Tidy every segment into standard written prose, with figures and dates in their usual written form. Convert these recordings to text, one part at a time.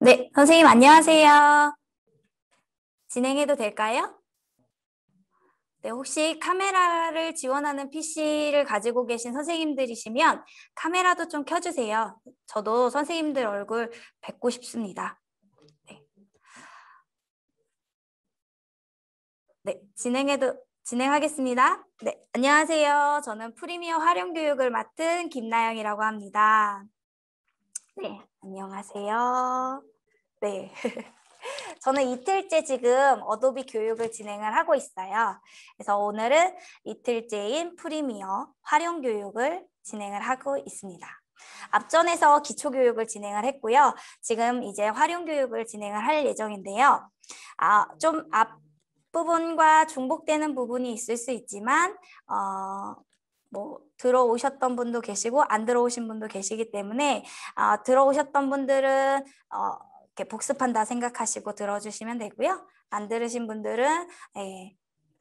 네, 선생님 안녕하세요. 진행해도 될까요? 네, 혹시 카메라를 지원하는 PC를 가지고 계신 선생님들이시면 카메라도 좀 켜주세요. 저도 선생님들 얼굴 뵙고 싶습니다. 네, 네, 진행하겠습니다. 네, 안녕하세요. 저는 프리미어 활용 교육을 맡은 김나영이라고 합니다. 네, 안녕하세요. 네. 저는 이틀째 지금 어도비 교육을 진행을 하고 있어요. 그래서 오늘은 이틀째인 프리미어 활용 교육을 진행을 하고 있습니다. 앞전에서 기초 교육을 진행을 했고요. 지금 이제 활용 교육을 진행을 할 예정인데요. 좀 앞부분과 중복되는 부분이 있을 수 있지만 들어오셨던 분도 계시고 안 들어오신 분도 계시기 때문에 들어오셨던 분들은 이렇게 복습한다 생각하시고 들어주시면 되고요. 안 들으신 분들은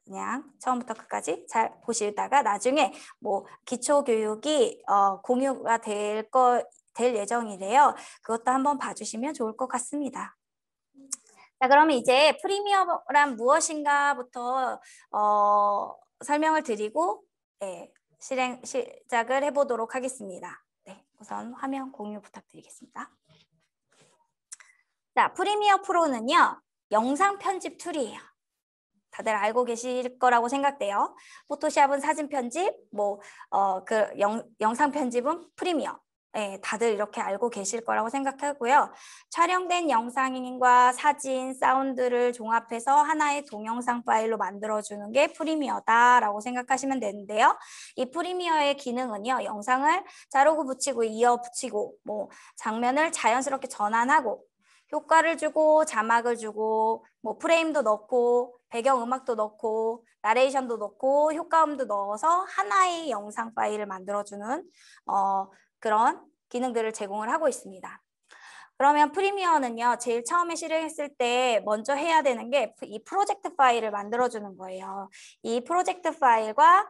그냥 처음부터 끝까지 잘 보시다가 나중에 기초 교육이 공유가 될 예정이래요. 그것도 한번 봐주시면 좋을 것 같습니다. 자, 그러면 이제 프리미어란 무엇인가부터 설명을 드리고 시작을 해보도록 하겠습니다. 네, 우선 화면 공유 부탁드리겠습니다. 자, 프리미어 프로는요, 영상 편집 툴이에요. 다들 알고 계실 거라고 생각돼요. 포토샵은 사진 편집, 영상 편집은 프리미어. 네, 다들 이렇게 알고 계실 거라고 생각하고요. 촬영된 영상과 사진, 사운드를 종합해서 하나의 동영상 파일로 만들어주는 게 프리미어다라고 생각하시면 되는데요. 이 프리미어의 기능은요, 영상을 자르고 붙이고 이어 붙이고, 장면을 자연스럽게 전환하고, 효과를 주고 자막을 주고 프레임도 넣고 배경음악도 넣고 나레이션도 넣고 효과음도 넣어서 하나의 영상 파일을 만들어주는 그런 기능들을 제공을 하고 있습니다. 그러면 프리미어는요, 제일 처음에 실행했을 때 먼저 해야 되는 게 이 프로젝트 파일을 만들어주는 거예요. 이 프로젝트 파일과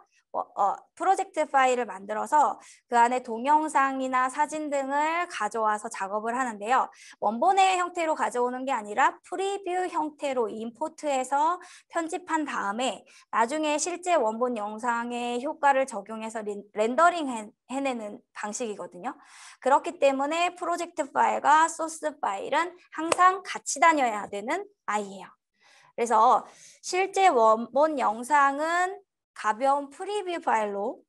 프로젝트 파일을 만들어서 그 안에 동영상이나 사진 등을 가져와서 작업을 하는데요. 원본의 형태로 가져오는 게 아니라 프리뷰 형태로 임포트해서 편집한 다음에 나중에 실제 원본 영상의 효과를 적용해서 렌더링 해내는 방식이거든요. 그렇기 때문에 프로젝트 파일과 소스 파일은 항상 같이 다녀야 되는 아이예요. 그래서 실제 원본 영상은 가벼운 프리뷰 파일로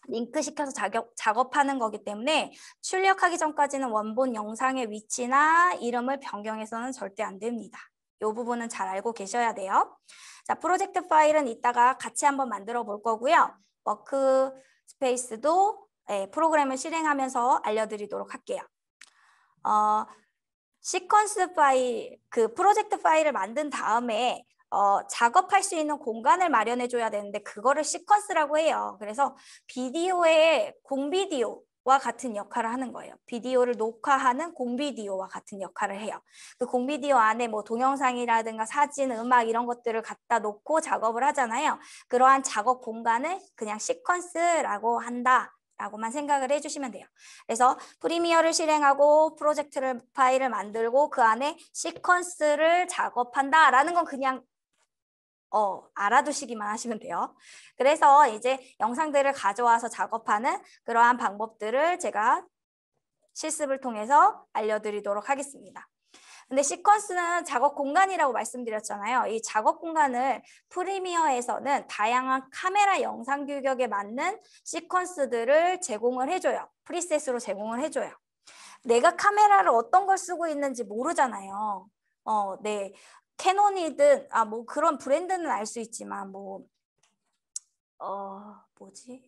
링크시켜서 작업하는 거기 때문에 출력하기 전까지는 원본 영상의 위치나 이름을 변경해서는 절대 안 됩니다. 이 부분은 잘 알고 계셔야 돼요. 자, 프로젝트 파일은 이따가 같이 한번 만들어 볼 거고요. 워크 스페이스도 프로그램을 실행하면서 알려드리도록 할게요. 시퀀스 파일, 그 프로젝트 파일을 만든 다음에 작업할 수 있는 공간을 마련해 줘야 되는데 그거를 시퀀스라고 해요. 그래서 비디오의 공비디오와 같은 역할을 하는 거예요. 비디오를 녹화하는 공비디오와 같은 역할을 해요. 그 공비디오 안에 동영상이라든가 사진, 음악 이런 것들을 갖다 놓고 작업을 하잖아요. 그러한 작업 공간을 그냥 시퀀스라고 한다. 라고만 생각을 해주시면 돼요. 그래서 프리미어를 실행하고 프로젝트 파일을 만들고 그 안에 시퀀스를 작업한다라는 건 그냥 알아두시기만 하시면 돼요. 그래서 이제 영상들을 가져와서 작업하는 그러한 방법들을 제가 실습을 통해서 알려드리도록 하겠습니다. 근데 시퀀스는 작업 공간이라고 말씀드렸잖아요. 이 작업 공간을 프리미어에서는 다양한 카메라 영상 규격에 맞는 시퀀스들을 제공을 해줘요. 프리셋으로 제공을 해줘요. 내가 카메라를 어떤 걸 쓰고 있는지 모르잖아요. 네. 캐논이든 그런 브랜드는 알 수 있지만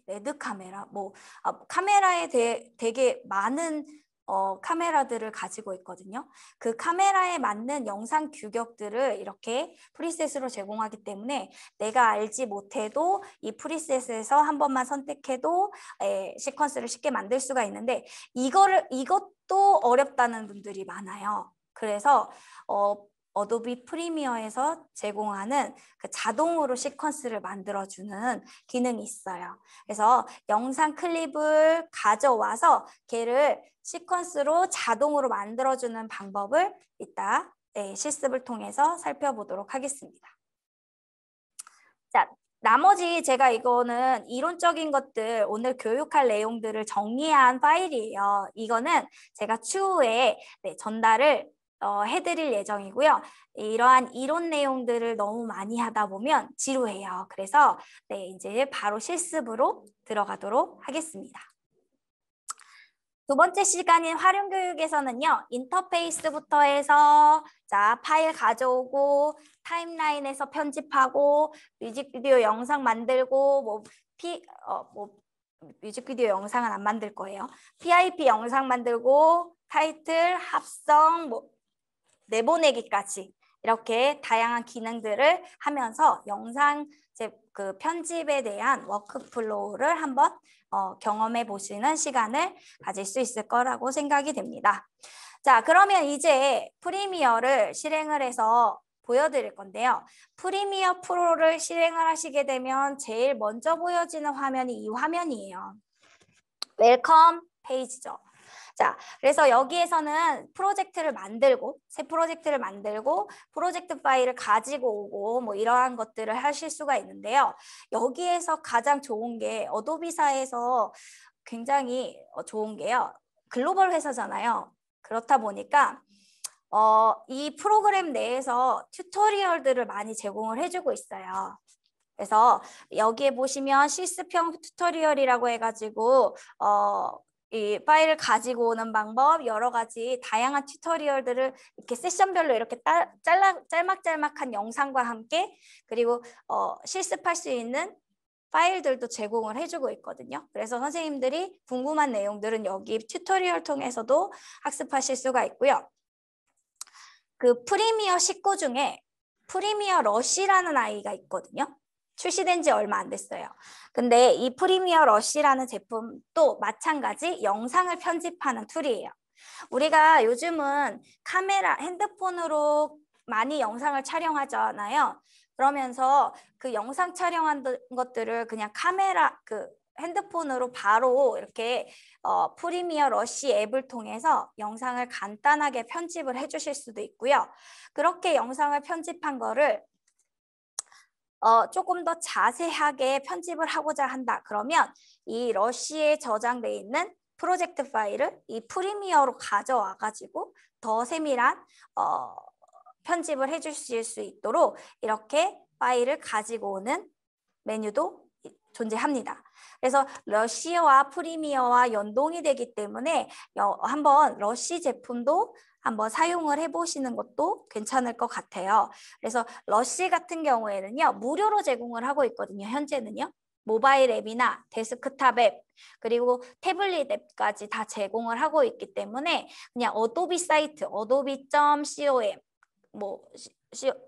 레드 카메라 카메라에 되게 많은 카메라들을 가지고 있거든요. 그 카메라에 맞는 영상 규격들을 이렇게 프리셋으로 제공하기 때문에 내가 알지 못해도 이 프리셋에서 한 번만 선택해도 시퀀스를 쉽게 만들 수가 있는데 이것도 어렵다는 분들이 많아요. 그래서 어도비 프리미어에서 제공하는 그 자동으로 시퀀스를 만들어주는 기능이 있어요. 그래서 영상 클립을 가져와서 걔를 시퀀스로 자동으로 만들어주는 방법을 이따 실습을 통해서 살펴보도록 하겠습니다. 자, 나머지 제가 이거는 이론적인 것들, 오늘 교육할 내용들을 정리한 파일이에요. 이거는 제가 추후에 전달을 해드릴 예정이고요. 이러한 이론 내용들을 너무 많이 하다 보면 지루해요. 그래서 이제 바로 실습으로 들어가도록 하겠습니다. 두 번째 시간인 활용교육에서는요. 인터페이스부터 해서 자 파일 가져오고 타임라인에서 편집하고 뮤직비디오 영상 만들고 뮤직비디오 영상은 안 만들 거예요. PIP 영상 만들고 타이틀, 합성, 내보내기까지 이렇게 다양한 기능들을 하면서 영상 그 편집에 대한 워크플로우를 한번 경험해 보시는 시간을 가질 수 있을 거라고 생각이 됩니다. 자, 그러면 이제 프리미어를 실행을 해서 보여드릴 건데요. 프리미어 프로를 실행을 하시게 되면 제일 먼저 보여지는 화면이 이 화면이에요. 웰컴 페이지죠. 자, 그래서 여기에서는 프로젝트를 만들고 새 프로젝트를 만들고 프로젝트 파일을 가지고 오고 뭐 이러한 것들을 하실 수가 있는데요. 여기에서 가장 좋은 게 어도비사에서 굉장히 좋은 게요. 글로벌 회사잖아요. 그렇다 보니까 이 프로그램 내에서 튜토리얼들을 많이 제공을 해주고 있어요. 그래서 여기에 보시면 실습형 튜토리얼이라고 해가지고 이 파일을 가지고 오는 방법, 여러 가지 다양한 튜토리얼들을 이렇게 세션별로 이렇게 짤막짤막한 영상과 함께 그리고 실습할 수 있는 파일들도 제공을 해주고 있거든요. 그래서 선생님들이 궁금한 내용들은 여기 튜토리얼 통해서도 학습하실 수가 있고요. 그 프리미어 식구 중에 프리미어 러시라는 아이가 있거든요. 출시된 지 얼마 안 됐어요. 근데 이 프리미어 러시라는 제품도 마찬가지 영상을 편집하는 툴이에요. 우리가 요즘은 카메라, 핸드폰으로 많이 영상을 촬영하잖아요. 그러면서 그 영상 촬영한 것들을 그냥 카메라, 핸드폰으로 바로 이렇게 프리미어 러시 앱을 통해서 영상을 간단하게 편집을 해주실 수도 있고요. 그렇게 영상을 편집한 거를 조금 더 자세하게 편집을 하고자 한다. 그러면 이 러시에 저장돼 있는 프로젝트 파일을 이 프리미어로 가져와 가지고 더 세밀한 편집을 해주실 수 있도록 이렇게 파일을 가지고 오는 메뉴도 존재합니다. 그래서 러시와 프리미어와 연동이 되기 때문에 한번 러시 제품도 한번 사용을 해보시는 것도 괜찮을 것 같아요. 그래서 러시 같은 경우에는요. 무료로 제공을 하고 있거든요. 현재는요. 모바일 앱이나 데스크탑 앱 그리고 태블릿 앱까지 다 제공을 하고 있기 때문에 그냥 어도비 사이트 adobe.com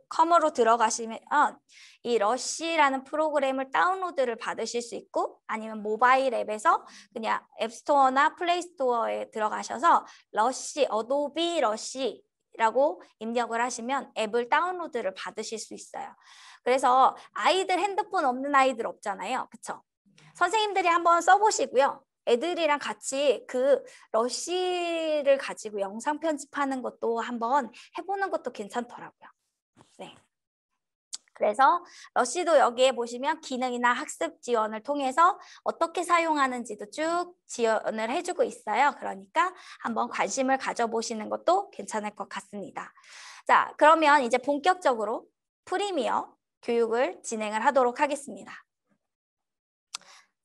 컴으로 들어가시면 이 러시라는 프로그램을 다운로드를 받으실 수 있고 아니면 모바일 앱에서 그냥 앱스토어나 플레이스토어에 들어가셔서 러시, 어도비 러시라고 입력을 하시면 앱을 다운로드를 받으실 수 있어요. 그래서 아이들 핸드폰 없는 아이들 없잖아요. 그렇죠? 선생님들이 한번 써보시고요. 애들이랑 같이 그 러시를 가지고 영상 편집하는 것도 한번 해보는 것도 괜찮더라고요. 네. 그래서 러시도 여기에 보시면 기능이나 학습 지원을 통해서 어떻게 사용하는지도 쭉 지원을 해주고 있어요. 그러니까 한번 관심을 가져보시는 것도 괜찮을 것 같습니다. 자, 그러면 이제 본격적으로 프리미어 교육을 진행을 하도록 하겠습니다.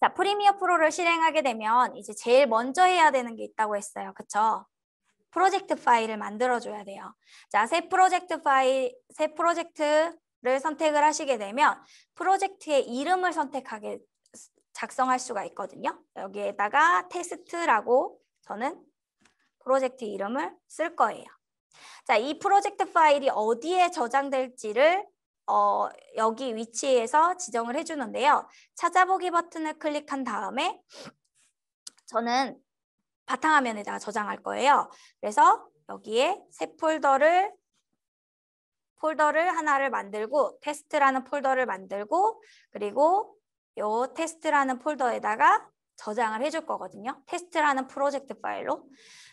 자, 프리미어 프로를 실행하게 되면 이제 제일 먼저 해야 되는 게 있다고 했어요. 그쵸? 프로젝트 파일을 만들어줘야 돼요. 자, 새 프로젝트를 선택을 하시게 되면 프로젝트의 이름을 작성할 수가 있거든요. 여기에다가 테스트라고 저는 프로젝트 이름을 쓸 거예요. 자, 이 프로젝트 파일이 어디에 저장될지를 여기 위치에서 지정을 해주는데요. 찾아보기 버튼을 클릭한 다음에 저는 바탕화면에다가 저장할 거예요. 그래서 여기에 새 폴더를 폴더를 하나를 만들고 테스트라는 폴더를 만들고 그리고 요 테스트라는 폴더에다가 저장을 해줄 거거든요. 테스트라는 프로젝트 파일로.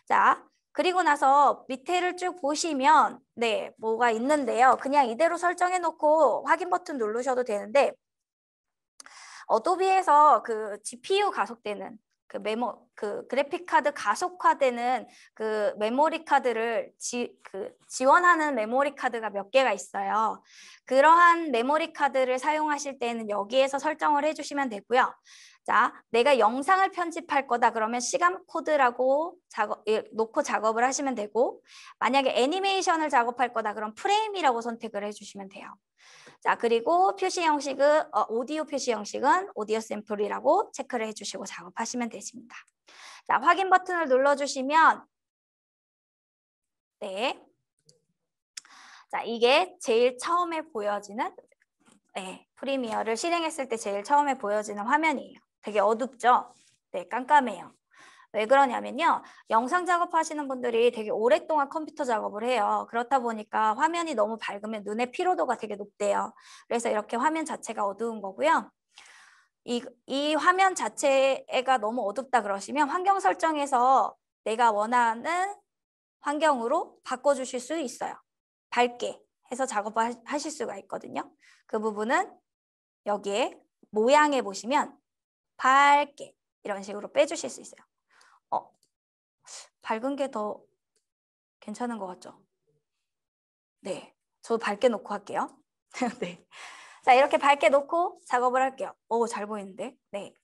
자, 그리고 나서 밑에를 쭉 보시면 네, 뭐가 있는데요. 그냥 이대로 설정해 놓고 확인 버튼 누르셔도 되는데 어도비에서 그 GPU 가속되는 그 그래픽 카드 가속화되는 그 메모리 카드를 지원하는 메모리 카드가 몇 개가 있어요. 그러한 메모리 카드를 사용하실 때는 여기에서 설정을 해주시면 되고요. 자, 내가 영상을 편집할 거다 그러면 시간 코드라고 놓고 작업을 하시면 되고 만약에 애니메이션을 작업할 거다 그럼 프레임이라고 선택을 해주시면 돼요. 자, 그리고 표시 형식은 오디오 표시 형식은 오디오 샘플이라고 체크를 해주시고 작업하시면 되십니다. 자, 확인 버튼을 눌러주시면 네, 자 이게 제일 처음에 보여지는 네, 프리미어를 실행했을 때 제일 처음에 보여지는 화면이에요. 되게 어둡죠? 네, 깜깜해요. 왜 그러냐면요. 영상 작업하시는 분들이 되게 오랫동안 컴퓨터 작업을 해요. 그렇다 보니까 화면이 너무 밝으면 눈의 피로도가 되게 높대요. 그래서 이렇게 화면 자체가 어두운 거고요. 이 화면 자체가 너무 어둡다 그러시면 환경 설정에서 내가 원하는 환경으로 바꿔주실 수 있어요. 밝게 해서 작업하실 수가 있거든요. 그 부분은 여기에 모양에 보시면 밝게 이런 식으로 빼주실 수 있어요. 밝은 게 더 괜찮은 것 같죠? 네, 저 밝게 놓고 할게요. 네, 자 이렇게 밝게 놓고 작업을 할게요. 오, 잘 보이는데? 네.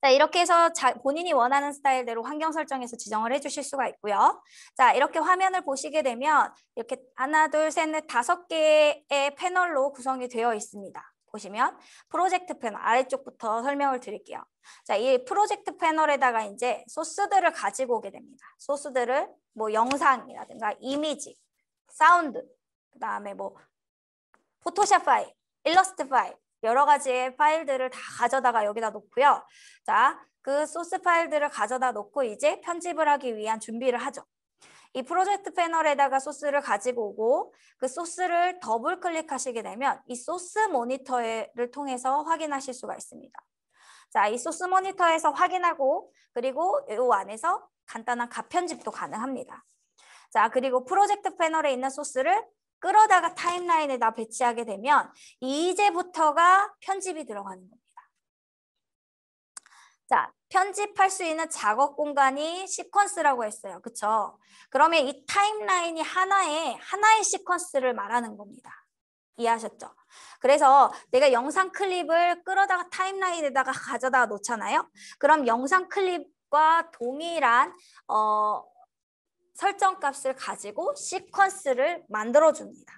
자 이렇게 해서 본인이 원하는 스타일대로 환경 설정에서 지정을 해주실 수가 있고요. 자 이렇게 화면을 보시게 되면 이렇게 하나, 둘, 셋, 넷, 5개의 패널로 구성이 되어 있습니다. 보시면 프로젝트 패널 아래쪽부터 설명을 드릴게요. 자, 이 프로젝트 패널에다가 이제 소스들을 가지고 오게 됩니다. 소스들을 뭐 영상이라든가 이미지, 사운드, 그다음에 뭐 포토샵 파일, 일러스트 파일 여러 가지의 파일들을 다 가져다가 여기다 놓고요. 자, 그 소스 파일들을 가져다 놓고 이제 편집을 하기 위한 준비를 하죠. 이 프로젝트 패널에다가 소스를 가지고 오고 그 소스를 더블 클릭하시게 되면 이 소스 모니터를 통해서 확인하실 수가 있습니다. 자, 이 소스 모니터에서 확인하고 그리고 이 안에서 간단한 가편집도 가능합니다. 자, 그리고 프로젝트 패널에 있는 소스를 끌어다가 타임라인에다 배치하게 되면 이제부터가 편집이 들어가는 겁니다. 자, 편집할 수 있는 작업 공간이 시퀀스라고 했어요. 그쵸? 그러면 이 타임라인이 하나의 시퀀스를 말하는 겁니다. 이해하셨죠? 그래서 내가 영상 클립을 끌어다가 타임라인에다가 가져다 놓잖아요. 그럼 영상 클립과 동일한 설정 값을 가지고 시퀀스를 만들어줍니다.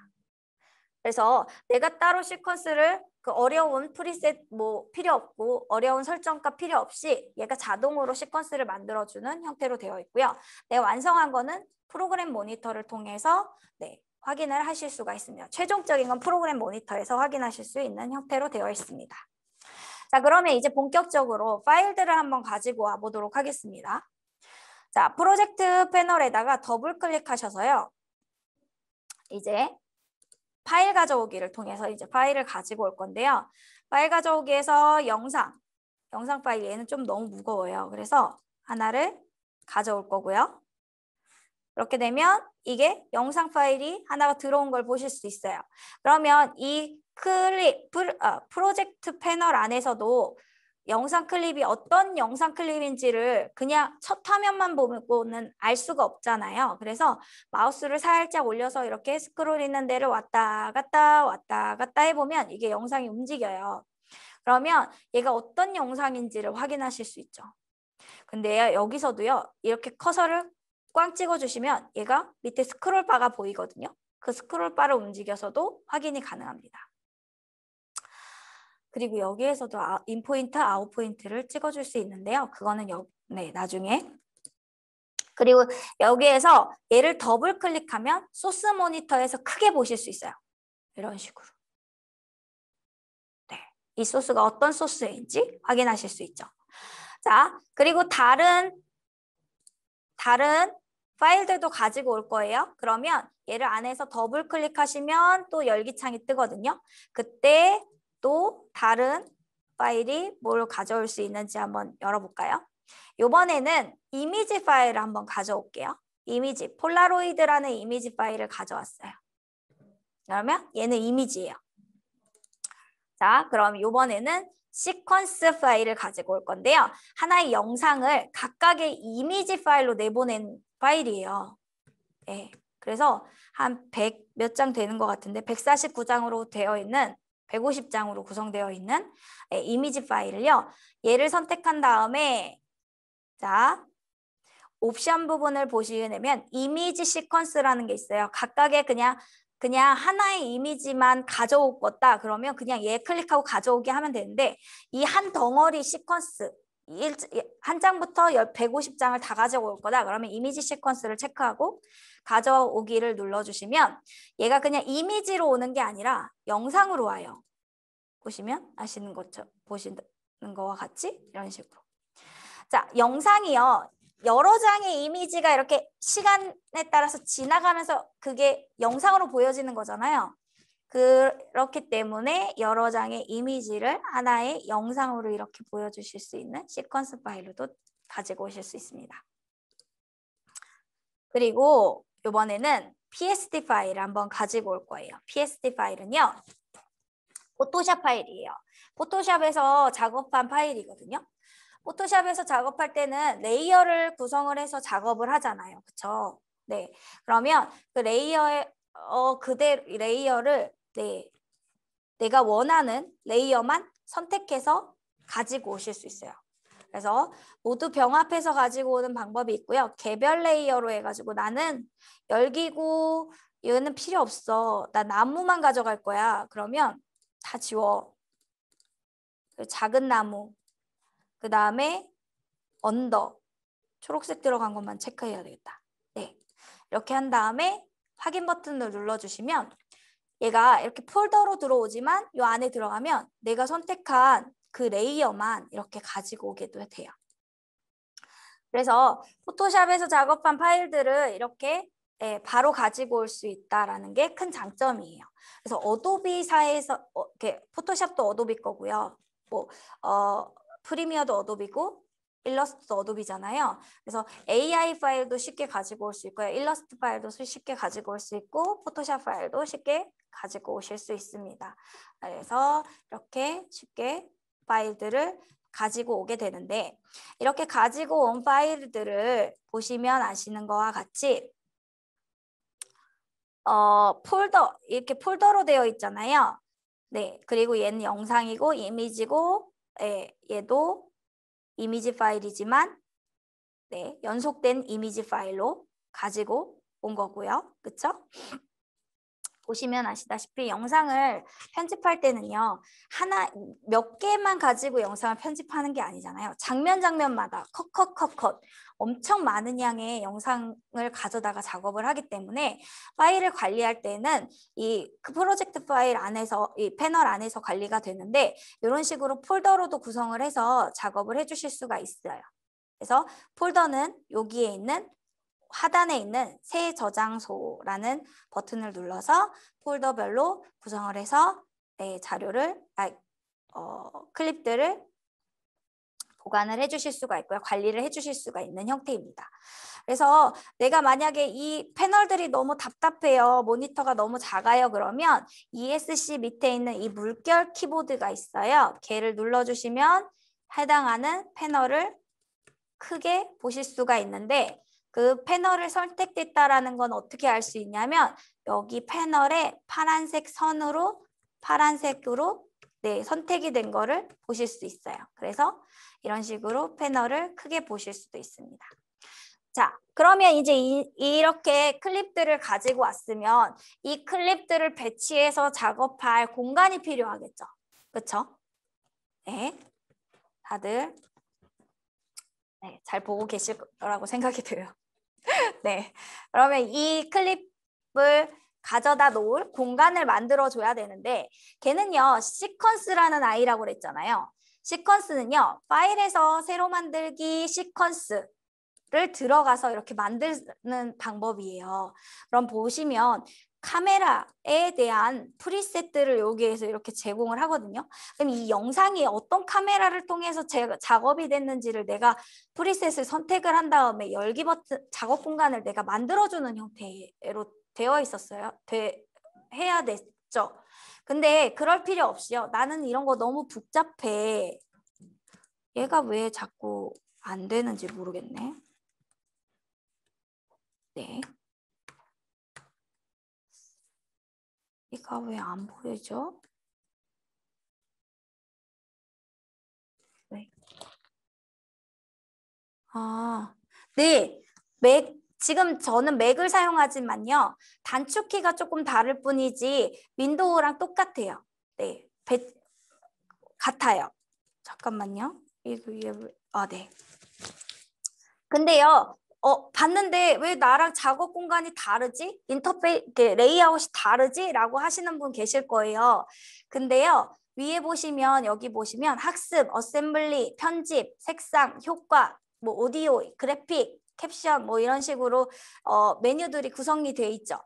그래서 내가 따로 시퀀스를 그 어려운 프리셋 뭐 필요 없고 어려운 설정값 필요 없이 얘가 자동으로 시퀀스를 만들어주는 형태로 되어 있고요. 내가 완성한 거는 프로그램 모니터를 통해서 네, 확인을 하실 수가 있습니다. 최종적인 건 프로그램 모니터에서 확인하실 수 있는 형태로 되어 있습니다. 자, 그러면 이제 본격적으로 파일들을 한번 가지고 와 보도록 하겠습니다. 자, 프로젝트 패널에다가 더블 클릭하셔서요. 이제 파일 가져오기를 통해서 이제 파일을 가지고 올 건데요. 파일 가져오기에서 영상 파일 얘는 좀 너무 무거워요. 그래서 하나를 가져올 거고요. 그렇게 되면 이게 영상 파일이 하나가 들어온 걸 보실 수 있어요. 그러면 이 프로젝트 패널 안에서도 영상 클립이 어떤 영상 클립인지를 그냥 첫 화면만 보고는 알 수가 없잖아요. 그래서 마우스를 살짝 올려서 이렇게 스크롤 있는 데를 왔다 갔다 해보면 이게 영상이 움직여요. 그러면 얘가 어떤 영상인지를 확인하실 수 있죠. 근데 여기서도요. 이렇게 커서를 꽝 찍어주시면 얘가 밑에 스크롤 바가 보이거든요. 그 스크롤 바를 움직여서도 확인이 가능합니다. 그리고 여기에서도 인포인트, 아웃포인트를 찍어줄 수 있는데요. 그거는 나중에. 그리고 여기에서 얘를 더블 클릭하면 소스 모니터에서 크게 보실 수 있어요. 이런 식으로. 네, 이 소스가 어떤 소스인지 확인하실 수 있죠. 자, 그리고 다른 파일들도 가지고 올 거예요. 그러면 얘를 안에서 더블 클릭하시면 또 열기창이 뜨거든요. 그때 또 다른 파일이 뭘 가져올 수 있는지 한번 열어볼까요? 이번에는 이미지 파일을 한번 가져올게요. 이미지, 폴라로이드라는 이미지 파일을 가져왔어요. 그러면 얘는 이미지예요. 자, 그럼 이번에는 시퀀스 파일을 가지고 올 건데요. 하나의 영상을 각각의 이미지 파일로 내보낸 파일이에요. 네, 그래서 한 100 몇 장 되는 것 같은데 149장으로 되어 있는 150장으로 구성되어 있는 이미지 파일을요. 얘를 선택한 다음에 자, 옵션 부분을 보시게 되면 이미지 시퀀스라는 게 있어요. 각각의 그냥 하나의 이미지만 가져오겠다. 그러면 그냥 얘 클릭하고 가져오게 하면 되는데 이 한 덩어리 시퀀스 한 장부터 150장을 다 가져올 거다. 그러면 이미지 시퀀스를 체크하고 가져오기를 눌러주시면 얘가 그냥 이미지로 오는 게 아니라 영상으로 와요. 보시면 아시는 것처럼 보시는 거와 같이 이런 식으로. 자, 영상이요. 여러 장의 이미지가 이렇게 시간에 따라서 지나가면서 그게 영상으로 보여지는 거잖아요. 그렇기 때문에 여러 장의 이미지를 하나의 영상으로 이렇게 보여주실 수 있는 시퀀스 파일로도 가지고 오실 수 있습니다. 그리고 이번에는 PSD 파일을 한번 가지고 올 거예요. PSD 파일은요. 포토샵 파일이에요. 포토샵에서 작업한 파일이거든요. 포토샵에서 작업할 때는 레이어를 구성을 해서 작업을 하잖아요. 그렇죠? 네. 그러면 그 레이어의 그대로 레이어를 내가 원하는 레이어만 선택해서 가지고 오실 수 있어요. 그래서 모두 병합해서 가지고 오는 방법이 있고요. 개별 레이어로 해가지고 나는 열기구 이거는 필요 없어. 나 나무만 가져갈 거야. 그러면 다 지워. 작은 나무. 그 다음에 언더. 초록색 들어간 것만 체크해야 되겠다. 네. 이렇게 한 다음에 확인 버튼을 눌러주시면 얘가 이렇게 폴더로 들어오지만 이 안에 들어가면 내가 선택한 그 레이어만 이렇게 가지고 오게도 돼요. 그래서 포토샵에서 작업한 파일들을 이렇게 바로 가지고 올 수 있다는 게 큰 장점이에요. 그래서 어도비사에서 포토샵도 어도비 거고요. 뭐 프리미어도 어도비고 일러스트도 어도비잖아요. 그래서 AI 파일도 쉽게 가지고 올 수 있고요. 일러스트 파일도 쉽게 가지고 올 수 있고 포토샵 파일도 쉽게 가지고 오실 수 있습니다. 그래서 이렇게 쉽게 파일들을 가지고 오게 되는데 이렇게 가지고 온 파일들을 보시면 아시는 거와 같이 폴더 이렇게 폴더로 되어 있잖아요. 네, 그리고 얘는 영상이고 이미지고 얘도 이미지 파일이지만 네, 연속된 이미지 파일로 가지고 온 거고요. 그렇죠? 보시면 아시다시피 영상을 편집할 때는요. 몇 개만 가지고 영상을 편집하는 게 아니잖아요. 장면마다 컷 엄청 많은 양의 영상을 가져다가 작업을 하기 때문에 파일을 관리할 때는 이 프로젝트 파일 안에서 이 패널 안에서 관리가 되는데 이런 식으로 폴더로도 구성을 해서 작업을 해주실 수가 있어요. 그래서 폴더는 여기에 있는 하단에 있는 새 저장소라는 버튼을 눌러서 폴더별로 구성을 해서 자료를 클립들을 보관을 해주실 수가 있고요. 관리를 해주실 수가 있는 형태입니다. 그래서 내가 만약에 이 패널들이 너무 답답해요. 모니터가 너무 작아요. 그러면 ESC 밑에 있는 이 물결 키보드가 있어요. 걔를 눌러주시면 해당하는 패널을 크게 보실 수가 있는데 그 패널을 선택됐다라는 건 어떻게 알 수 있냐면 여기 패널에 파란색으로 선택이 된 거를 보실 수 있어요. 그래서 이런 식으로 패널을 크게 보실 수도 있습니다. 자, 그러면 이제 이렇게 클립들을 가지고 왔으면 이 클립들을 배치해서 작업할 공간이 필요하겠죠. 그렇죠? 네, 다들 잘 보고 계실 거라고 생각이 들어요. 네, 그러면 이 클립을 가져다 놓을 공간을 만들어 줘야 되는데 걔는요 시퀀스라는 아이라고 그랬잖아요. 시퀀스는요 파일에서 새로 만들기 시퀀스 들어가서 이렇게 만드는 방법이에요. 그럼 보시면 카메라에 대한 프리셋들을 여기에서 이렇게 제공을 하거든요. 그럼 이 영상이 어떤 카메라를 통해서 작업이 됐는지를 내가 프리셋을 선택을 한 다음에 열기 버튼 작업 공간을 내가 만들어주는 형태로 되어 있었어요. 해야 됐죠. 근데 그럴 필요 없이요. 나는 이런 거 너무 복잡해. 얘가 왜 자꾸 안 되는지 모르겠네. 네. 얘가 왜 안 보이죠? 네. 아, 네. 지금 저는 맥을 사용하지만요. 단축키가 조금 다를 뿐이지 윈도우랑 똑같아요. 네. 같아요. 잠깐만요. 네. 근데요. 봤는데 왜 나랑 작업 공간이 다르지? 레이아웃이 다르지? 라고 하시는 분 계실 거예요. 근데요. 위에 보시면 여기 보시면 학습, 어셈블리, 편집, 색상, 효과, 뭐 오디오, 그래픽, 캡션 뭐 이런 식으로 메뉴들이 구성이 되어 있죠.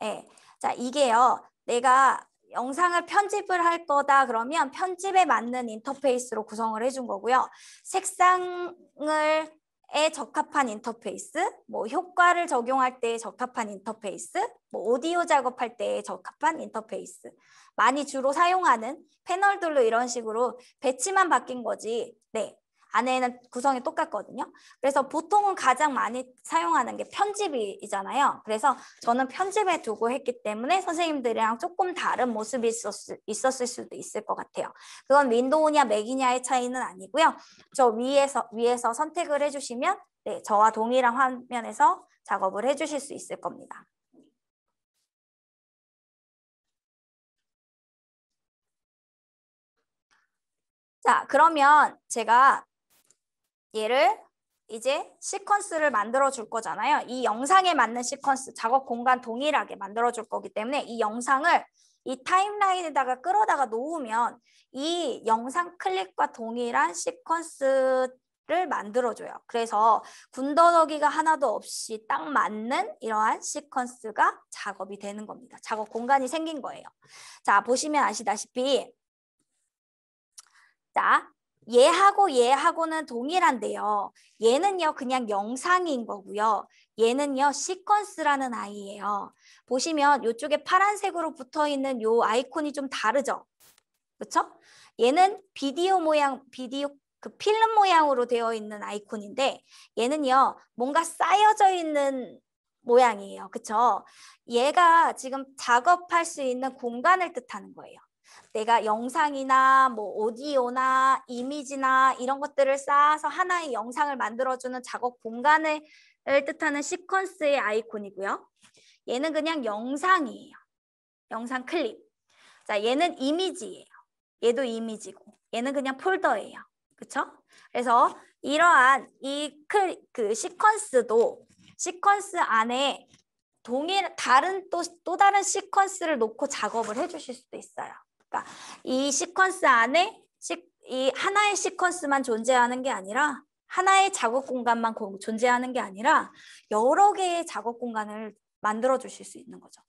네. 자, 이게요. 내가 영상을 편집을 할 거다 그러면 편집에 맞는 인터페이스로 구성을 해준 거고요. 색상을 적합한 인터페이스, 뭐 효과를 적용할 때 적합한 인터페이스, 뭐 오디오 작업할 때 적합한 인터페이스. 많이 주로 사용하는 패널들로 이런 식으로 배치만 바뀐 거지. 네. 안에는 구성이 똑같거든요. 그래서 보통은 가장 많이 사용하는 게 편집이잖아요. 그래서 저는 편집에 두고 했기 때문에 선생님들이랑 조금 다른 모습이 있었을 수도 있을 것 같아요. 그건 윈도우냐 맥이냐의 차이는 아니고요. 저 위에서 선택을 해주시면 네, 저와 동일한 화면에서 작업을 해주실 수 있을 겁니다. 자, 그러면 제가 얘를 이제 시퀀스를 만들어 줄 거잖아요. 이 영상에 맞는 시퀀스, 작업 공간 동일하게 만들어 줄 거기 때문에 이 영상을 이 타임라인에다가 끌어다가 놓으면 이 영상 클립과 동일한 시퀀스를 만들어줘요. 그래서 군더더기가 하나도 없이 딱 맞는 이러한 시퀀스가 작업이 되는 겁니다. 작업 공간이 생긴 거예요. 자, 보시면 아시다시피 자, 얘하고는 동일한데요. 얘는요, 그냥 영상인 거고요. 얘는요, 시퀀스라는 아이예요. 보시면 이쪽에 파란색으로 붙어 있는 요 아이콘이 좀 다르죠? 그렇죠? 얘는 비디오 그 필름 모양으로 되어 있는 아이콘인데 얘는요, 뭔가 쌓여져 있는 모양이에요. 그렇죠? 얘가 지금 작업할 수 있는 공간을 뜻하는 거예요. 내가 영상이나 뭐 오디오나 이미지나 이런 것들을 쌓아서 하나의 영상을 만들어주는 작업 공간을 뜻하는 시퀀스의 아이콘이고요. 얘는 그냥 영상이에요. 영상 클립. 자, 얘는 이미지예요. 얘도 이미지고 얘는 그냥 폴더예요. 그렇죠? 그래서 이러한 그 시퀀스도 시퀀스 안에 다른 또 다른 시퀀스를 놓고 작업을 해주실 수도 있어요. 그러니까 이 시퀀스 안에 이 하나의 시퀀스만 존재하는 게 아니라 하나의 작업 공간만 존재하는 게 아니라 여러 개의 작업 공간을 만들어 주실 수 있는 거죠.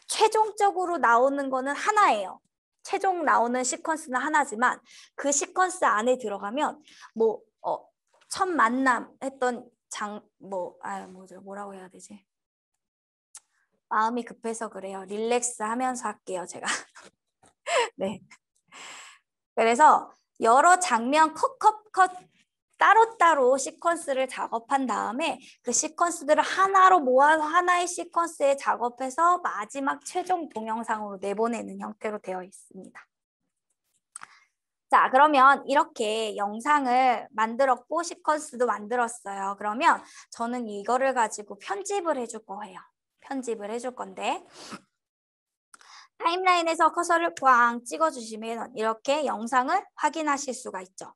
최종적으로 나오는 거는 하나예요. 최종 나오는 시퀀스는 하나지만 그 시퀀스 안에 들어가면 뭐 첫 만남 했던 뭐라고 해야 되지? 마음이 급해서 그래요. 릴렉스 하면서 할게요, 제가. 네. 그래서 여러 장면 컷 따로따로 시퀀스를 작업한 다음에 그 시퀀스들을 하나로 모아서 하나의 시퀀스에 작업해서 마지막 최종 동영상으로 내보내는 형태로 되어 있습니다. 자, 그러면 이렇게 영상을 만들었고 시퀀스도 만들었어요. 그러면 저는 이거를 가지고 편집을 해줄 거예요. 편집을 해줄 건데 타임라인에서 커서를 꽝 찍어주시면 이렇게 영상을 확인하실 수가 있죠.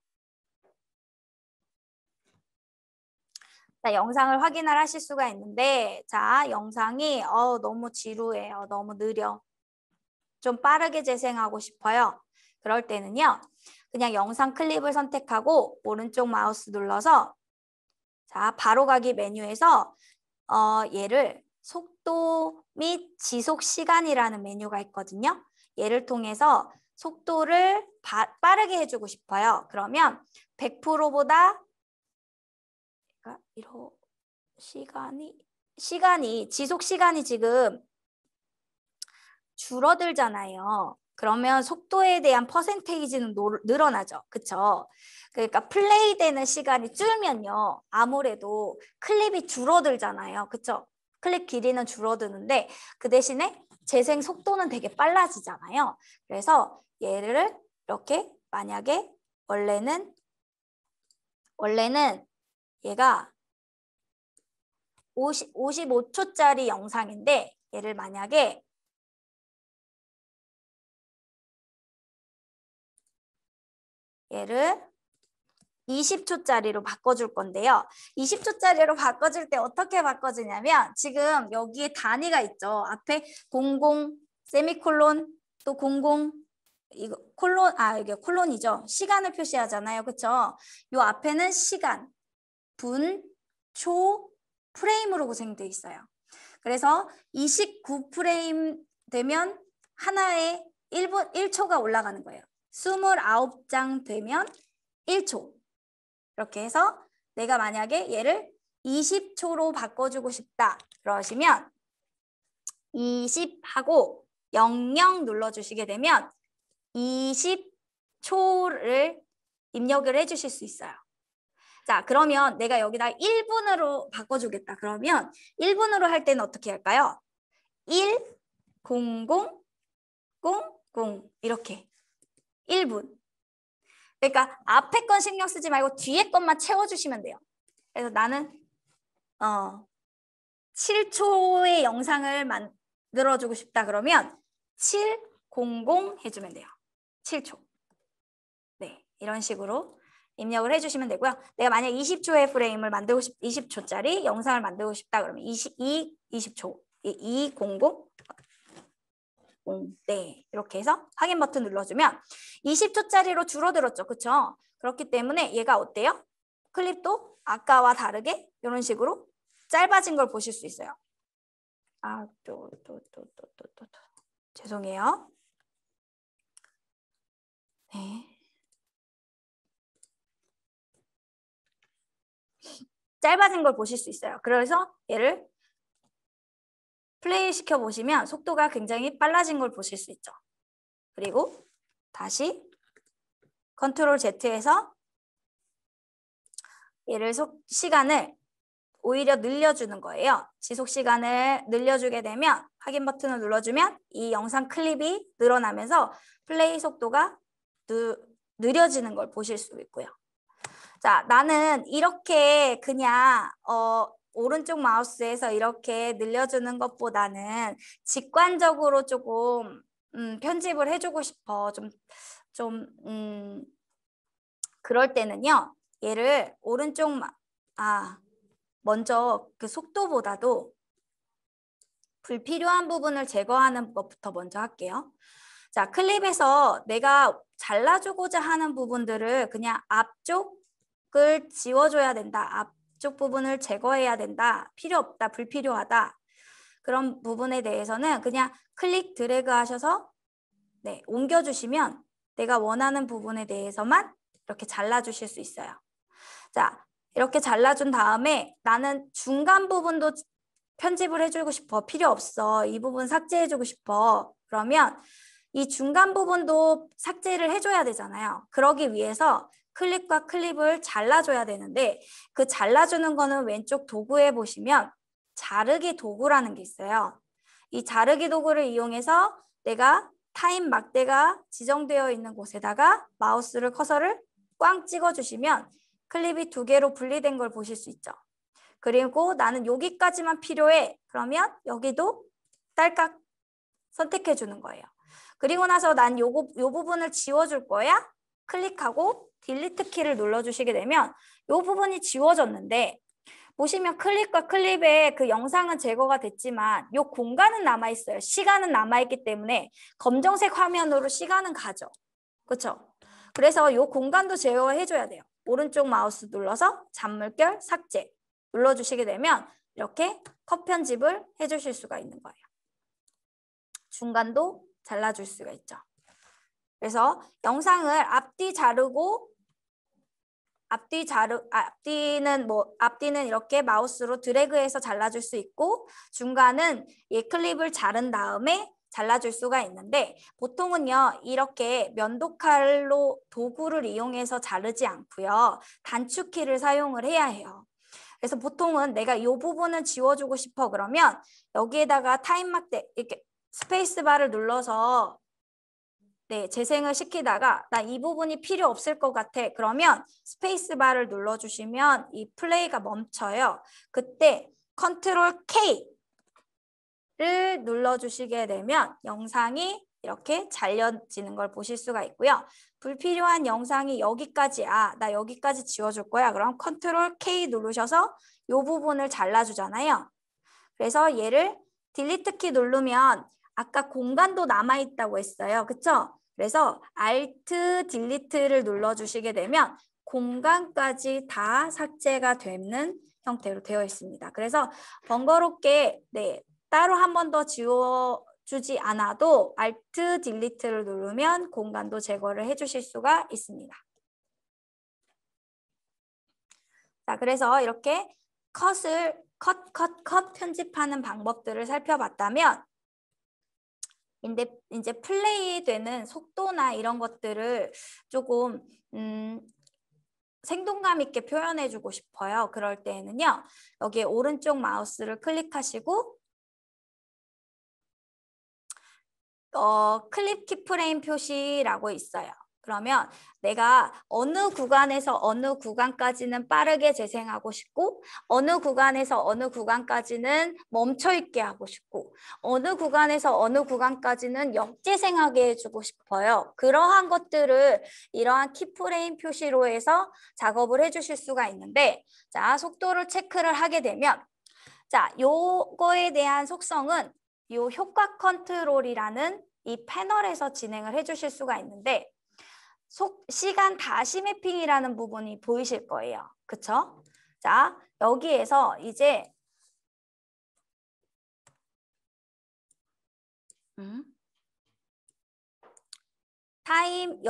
자, 영상을 확인을 하실 수가 있는데 자, 영상이 너무 지루해요. 너무 느려. 좀 빠르게 재생하고 싶어요. 그럴 때는요. 그냥 영상 클립을 선택하고 오른쪽 마우스 눌러서 자, 바로가기 메뉴에서 얘를 속도 및 지속 시간이라는 메뉴가 있거든요. 얘를 통해서 속도를 빠르게 해주고 싶어요. 그러면 100%보다 지속 시간이 지금 줄어들잖아요. 그러면 속도에 대한 퍼센테이지는 늘어나죠. 그쵸? 그러니까 플레이되는 시간이 줄면요. 아무래도 클립이 줄어들잖아요. 그쵸? 클립 길이는 줄어드는데 그 대신에 재생 속도는 되게 빨라지잖아요. 그래서 얘를 이렇게 만약에 원래는 얘가 55초짜리 영상인데 얘를 만약에 얘를 20초짜리로 바꿔줄 건데요. 20초짜리로 바꿔줄 때 어떻게 바꿔주냐면 지금 여기에 단위가 있죠. 앞에 00, 세미콜론, 또 00, 이거 콜론, 이게 콜론이죠. 시간을 표시하잖아요. 그쵸? 요 앞에는 시간, 분, 초, 프레임으로 구성되어 있어요. 그래서 29프레임 되면 하나에 1초가 올라가는 거예요. 29장 되면 1초. 이렇게 해서 내가 만약에 얘를 20초로 바꿔주고 싶다. 그러시면 20하고 00 눌러주시게 되면 20초를 입력을 해주실 수 있어요. 자, 그러면 내가 여기다 1분으로 바꿔주겠다. 그러면 1분으로 할 때는 어떻게 할까요? 1, 0, 0, 0, 0 이렇게 1분. 그러니까 앞에 건 신경 쓰지 말고 뒤에 것만 채워주시면 돼요. 그래서 나는 7초의 영상을 만들어주고 싶다. 그러면 700 해주면 돼요. 7초. 네, 이런 식으로 입력을 해주시면 되고요. 내가 만약 20초의 프레임을 만들고 20초짜리 영상을 만들고 싶다. 그러면 20초, 200 네, 이렇게 해서 확인 버튼 눌러주면 20초짜리로 줄어들었죠. 그쵸? 그렇기 때문에 얘가 어때요? 클립도 아까와 다르게 이런 식으로 짧아진 걸 보실 수 있어요. 죄송해요. 네. 짧아진 걸 보실 수 있어요. 그래서 얘를 플레이 시켜 보시면 속도가 굉장히 빨라진 걸 보실 수 있죠. 그리고 다시 컨트롤 Z에서 얘를 시간을 오히려 늘려주는 거예요. 지속 시간을 늘려주게 되면 확인 버튼을 눌러주면 이 영상 클립이 늘어나면서 플레이 속도가 느려지는 걸 보실 수 있고요. 자, 나는 이렇게 그냥 오른쪽 마우스에서 이렇게 늘려주는 것보다는 직관적으로 조금 편집을 해주고 싶어. 그럴 때는요. 얘를 오른쪽 먼저 그 속도보다도 불필요한 부분을 제거하는 것부터 먼저 할게요. 자, 클립에서 내가 잘라주고자 하는 부분들을 그냥 앞쪽을 지워줘야 된다. 앞쪽 부분을 제거해야 된다. 필요 없다. 불필요하다. 그런 부분에 대해서는 그냥 클릭 드래그 하셔서 네, 옮겨주시면 내가 원하는 부분에 대해서만 이렇게 잘라주실 수 있어요. 자, 이렇게 잘라준 다음에 나는 중간 부분도 편집을 해주고 싶어. 필요 없어. 이 부분 삭제해주고 싶어. 그러면 이 중간 부분도 삭제를 해줘야 되잖아요. 그러기 위해서 클립과 클립을 잘라줘야 되는데 그 잘라주는 거는 왼쪽 도구에 보시면 자르기 도구라는 게 있어요. 이 자르기 도구를 이용해서 내가 타임 막대가 지정되어 있는 곳에다가 마우스를 커서를 꽝 찍어주시면 클립이 2개로 분리된 걸 보실 수 있죠. 그리고 나는 여기까지만 필요해. 그러면 여기도 딸깍 선택해 주는 거예요. 그리고 나서 난 요 부분을 지워줄 거야. 클릭하고 딜리트 키를 눌러주시게 되면 요 부분이 지워졌는데 보시면 클립과 클립의 그 영상은 제거가 됐지만 요 공간은 남아있어요. 시간은 남아있기 때문에 검정색 화면으로 시간은 가죠. 그렇죠? 그래서 요 공간도 제어해줘야 돼요. 오른쪽 마우스 눌러서 잔물결 삭제. 눌러주시게 되면 이렇게 컷 편집을 해주실 수가 있는 거예요. 중간도 잘라줄 수가 있죠. 그래서 영상을 앞뒤 자르고 앞뒤는 이렇게 마우스로 드래그해서 잘라줄 수 있고 중간은 이 클립을 자른 다음에 잘라줄 수가 있는데 보통은요 이렇게 면도칼로 도구를 이용해서 자르지 않고요 단축키를 사용을 해야 해요. 그래서 보통은 내가 이 부분을 지워주고 싶어 그러면 여기에다가 타임막대 이렇게 스페이스바를 눌러서 재생을 시키다가 나 이 부분이 필요 없을 것 같아. 그러면 스페이스바를 눌러주시면 이 플레이가 멈춰요. 그때 컨트롤 K를 눌러주시게 되면 영상이 이렇게 잘려지는 걸 보실 수가 있고요. 불필요한 영상이 여기까지야. 나 여기까지 지워줄 거야. 그럼 컨트롤 K 누르셔서 이 부분을 잘라주잖아요. 그래서 얘를 딜리트 키 누르면 아까 공간도 남아있다고 했어요. 그쵸? 그래서 Alt 딜리트를 눌러주시게 되면 공간까지 다 삭제가 되는 형태로 되어 있습니다. 그래서 번거롭게 따로 한 번 더 지워주지 않아도 Alt 딜리트를 누르면 공간도 제거를 해주실 수가 있습니다. 자, 그래서 이렇게 컷 편집하는 방법들을 살펴봤다면 이제 플레이되는 속도나 이런 것들을 조금 생동감 있게 표현해주고 싶어요. 그럴 때에는요. 여기에 오른쪽 마우스를 클릭하시고 클립 키프레임 표시라고 있어요. 그러면 내가 어느 구간에서 어느 구간까지는 빠르게 재생하고 싶고 어느 구간에서 어느 구간까지는 멈춰있게 하고 싶고 어느 구간에서 어느 구간까지는 역재생하게 해주고 싶어요. 그러한 것들을 이러한 키프레임 표시로 해서 작업을 해주실 수가 있는데 자, 속도를 체크를 하게 되면 자, 요거에 대한 속성은 요 효과 컨트롤이라는 이 패널에서 진행을 해주실 수가 있는데 시간 다시 매핑이라는 부분이 보이실 거예요. 그쵸? 자, 여기에서 이제 타임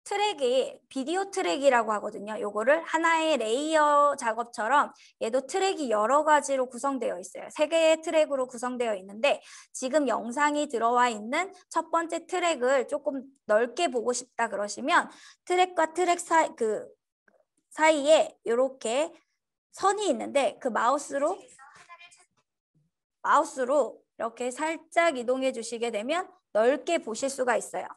트랙이 비디오 트랙이라고 하거든요. 요거를 하나의 레이어 작업처럼 얘도 트랙이 여러 가지로 구성되어 있어요. 3개의 트랙으로 구성되어 있는데 지금 영상이 들어와 있는 첫 번째 트랙을 조금 넓게 보고 싶다 그러시면 트랙과 트랙 사이에 이렇게 선이 있는데 그 마우스로 이렇게 살짝 이동해 주시게 되면 넓게 보실 수가 있어요.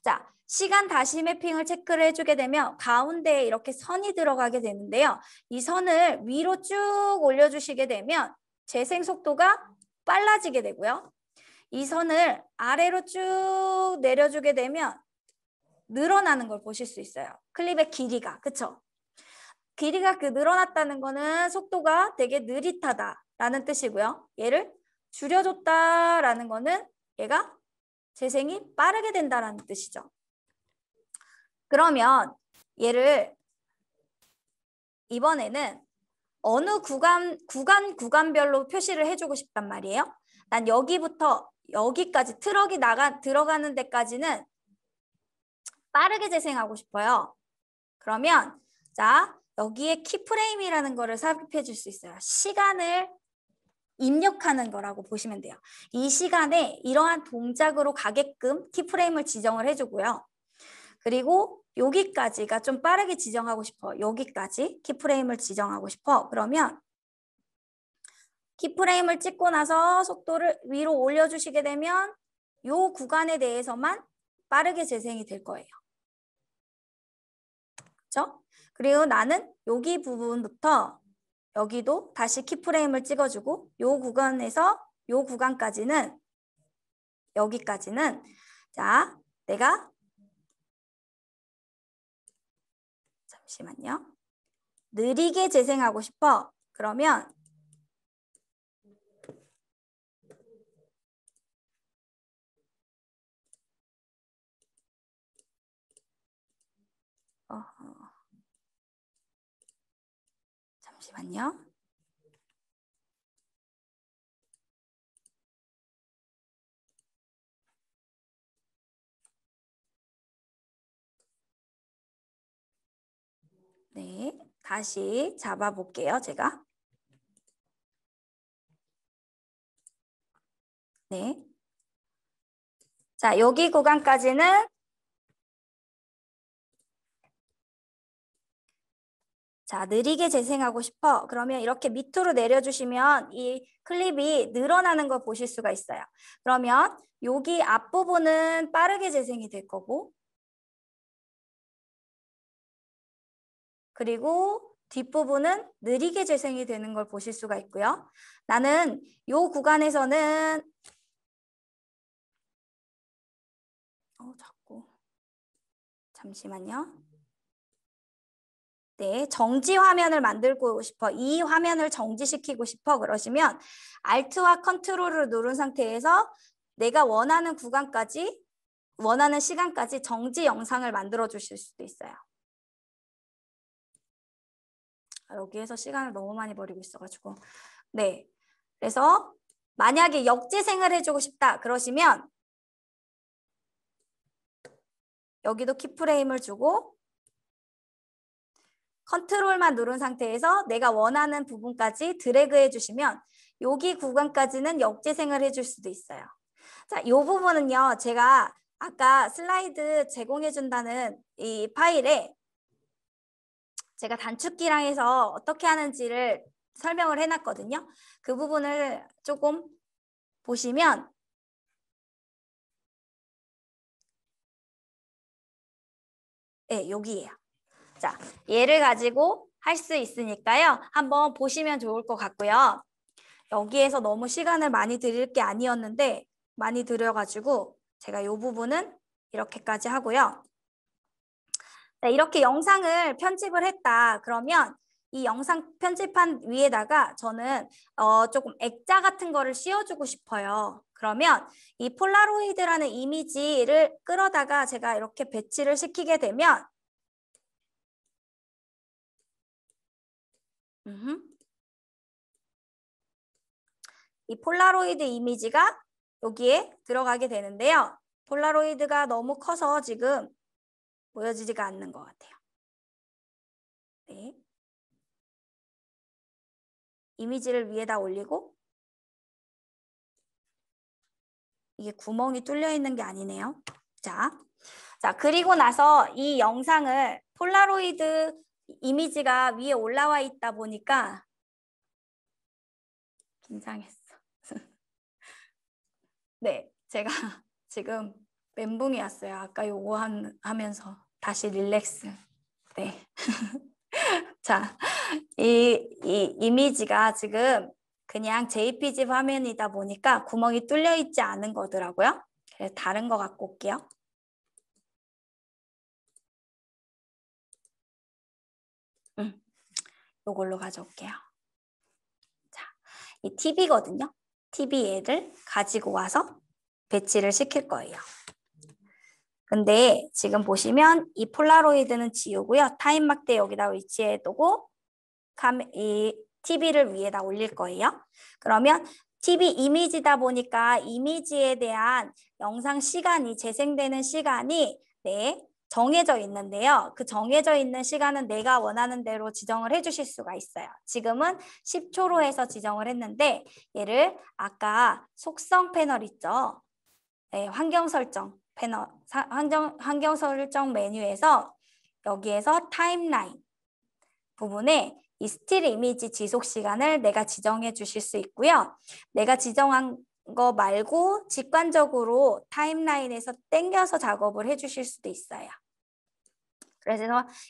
자, 시간 다시 매핑을 체크를 해주게 되면 가운데에 이렇게 선이 들어가게 되는데요. 이 선을 위로 쭉 올려주시게 되면 재생 속도가 빨라지게 되고요. 이 선을 아래로 쭉 내려주게 되면 늘어나는 걸 보실 수 있어요. 클립의 길이가, 그쵸? 길이가 늘어났다는 거는 속도가 되게 느릿하다라는 뜻이고요. 얘를 줄여줬다라는 거는 얘가 재생이 빠르게 된다라는 뜻이죠. 그러면 얘를 이번에는 어느 구간별로 표시를 해주고 싶단 말이에요. 난 여기부터 여기까지 트럭이 들어가는 데까지는 빠르게 재생하고 싶어요. 그러면 자 여기에 키프레임이라는 거를 삽입해 줄 수 있어요. 시간을 입력하는 거라고 보시면 돼요. 이 시간에 이러한 동작으로 가게끔 키프레임을 지정을 해주고요. 그리고 여기까지가 좀 빠르게 지정하고 싶어. 여기까지 키프레임을 지정하고 싶어. 그러면 키프레임을 찍고 나서 속도를 위로 올려주시게 되면 이 구간에 대해서만 빠르게 재생이 될 거예요. 그렇죠? 그리고 나는 여기 부분부터 여기도 다시 키프레임을 찍어주고 이 구간에서 이 구간까지는 여기까지는 자 내가 잠시만요. 느리게 재생하고 싶어. 그러면 잠시만요. 네, 다시 잡아볼게요, 제가. 네. 자, 여기 구간까지는 자, 느리게 재생하고 싶어. 그러면 이렇게 밑으로 내려주시면 이 클립이 늘어나는 걸 보실 수가 있어요. 그러면 여기 앞부분은 빠르게 재생이 될 거고 그리고 뒷부분은 느리게 재생이 되는 걸 보실 수가 있고요. 나는 이 구간에서는 자꾸 잠시만요. 네, 정지 화면을 만들고 싶어. 이 화면을 정지시키고 싶어. 그러시면 Alt와 컨트롤을 누른 상태에서 내가 원하는 구간까지, 원하는 시간까지 정지 영상을 만들어 주실 수도 있어요. 여기에서 시간을 너무 많이 버리고 있어가지고. 네, 그래서 만약에 역재생을 해주고 싶다. 그러시면 여기도 키프레임을 주고 컨트롤만 누른 상태에서 내가 원하는 부분까지 드래그 해주시면 여기 구간까지는 역재생을 해줄 수도 있어요. 자, 이 부분은요. 제가 아까 슬라이드 제공해준다는 이 파일에 제가 단축키랑 해서 어떻게 하는지를 설명을 해놨거든요. 그 부분을 조금 보시면 네, 여기에요. 자, 얘를 가지고 할 수 있으니까요. 한번 보시면 좋을 것 같고요. 여기에서 너무 시간을 많이 들일 게 아니었는데 많이 들여가지고 제가 이 부분은 이렇게까지 하고요. 네, 이렇게 영상을 편집을 했다. 그러면 이 영상 편집한 위에다가 저는 조금 액자 같은 거를 씌워주고 싶어요. 그러면 이 폴라로이드라는 이미지를 끌어다가 제가 이렇게 배치를 시키게 되면 이 폴라로이드 이미지가 여기에 들어가게 되는데요. 폴라로이드가 너무 커서 지금 보여지지가 않는 것 같아요. 네. 이미지를 위에다 올리고 이게 구멍이 뚫려 있는 게 아니네요. 자, 그리고 나서 이 영상을 폴라로이드 이미지가 위에 올라와 있다 보니까 긴장했어. 네, 제가 지금 멘붕이 왔어요. 아까 요거 하면서 다시 릴렉스. 네. 자, 이 이미지가 지금 그냥 JPG 화면이다 보니까 구멍이 뚫려 있지 않은 거더라고요. 그래서 다른 거 갖고 올게요. 요걸로 가져올게요. 자, 이 TV거든요. TV 얘를 가지고 와서 배치를 시킬 거예요. 근데 지금 보시면 이 폴라로이드는 지우고요. 타임막대 여기다 위치해 두고 이 TV를 위에다 올릴 거예요. 그러면 TV 이미지다 보니까 이미지에 대한 영상 시간이 재생되는 시간이 정해져 있는데요. 그 정해져 있는 시간은 내가 원하는 대로 지정을 해주실 수가 있어요. 지금은 10초로 해서 지정을 했는데 얘를 아까 속성 패널 있죠. 네, 환경 설정 패널, 환경 설정 메뉴에서 여기에서 타임라인 부분에 이 스틸 이미지 지속 시간을 내가 지정해 주실 수 있고요. 내가 지정한 거 말고 직관적으로 타임라인에서 땡겨서 작업을 해 주실 수도 있어요. 그래서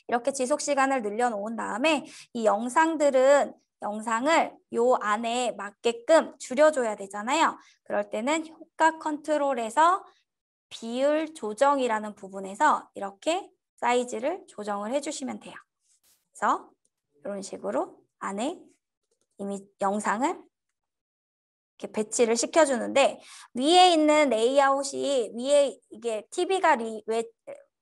이렇게 지속 시간을 늘려놓은 다음에 이 영상을 요 안에 맞게끔 줄여줘야 되잖아요. 그럴 때는 효과 컨트롤에서 비율 조정이라는 부분에서 이렇게 사이즈를 조정을 해주시면 돼요. 그래서 이런 식으로 안에 이미 영상을 이렇게 배치를 시켜주는데 위에 있는 레이아웃이 위에 이게 TV가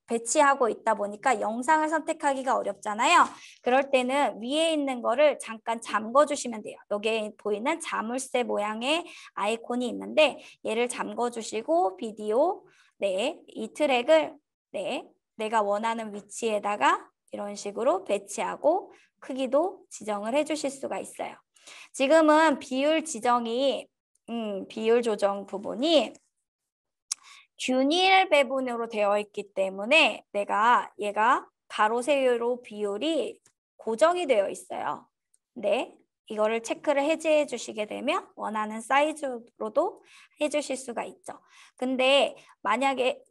배치하고 있다 보니까 영상을 선택하기가 어렵잖아요. 그럴 때는 위에 있는 거를 잠깐 잠궈 주시면 돼요. 여기에 보이는 자물쇠 모양의 아이콘이 있는데 얘를 잠궈 주시고 비디오 이 트랙을 내가 원하는 위치에다가 이런 식으로 배치하고 크기도 지정을 해주실 수가 있어요. 지금은 비율 지정이 비율 조정 부분이 균일 배분으로 되어 있기 때문에 얘가 가로 세로 비율이 고정이 되어 있어요. 네, 이거를 체크를 해제해 주시게 되면 원하는 사이즈로도 해주실 수가 있죠. 근데 만약에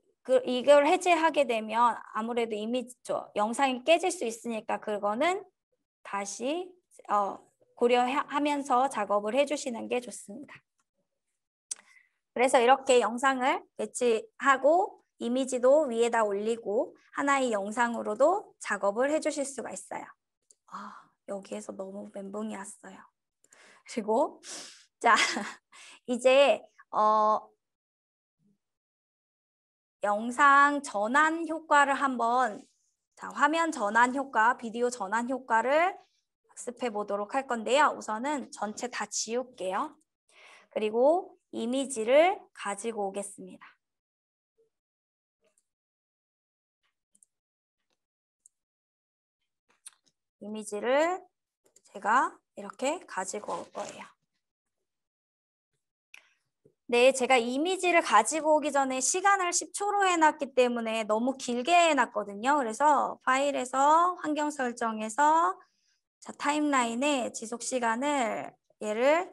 이걸 해제하게 되면 아무래도 이미지죠. 영상이 깨질 수 있으니까 그거는 다시 고려하면서 작업을 해주시는 게 좋습니다. 그래서 이렇게 영상을 배치하고 이미지도 위에다 올리고 하나의 영상으로도 작업을 해주실 수가 있어요. 여기에서 너무 멘붕이 왔어요. 그리고 자 이제 영상 전환 효과를 한번 화면 전환 효과, 비디오 전환 효과를 학습해 보도록 할 건데요. 우선은 전체 다 지울게요. 그리고 이미지를 가지고 오겠습니다. 이미지를 제가 이렇게 가지고 올 거예요. 네, 제가 이미지를 가지고 오기 전에 시간을 10초로 해놨기 때문에 너무 길게 해놨거든요. 그래서 파일에서 환경 설정에서 타임라인에 지속 시간을 얘를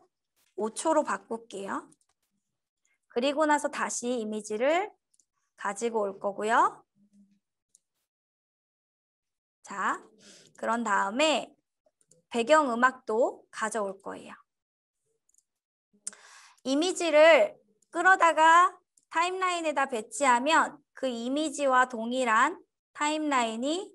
5초로 바꿀게요. 그리고 나서 다시 이미지를 가지고 올 거고요. 자, 그런 다음에 배경음악도 가져올 거예요. 이미지를 끌어다가 타임라인에다 배치하면 그 이미지와 동일한 타임라인이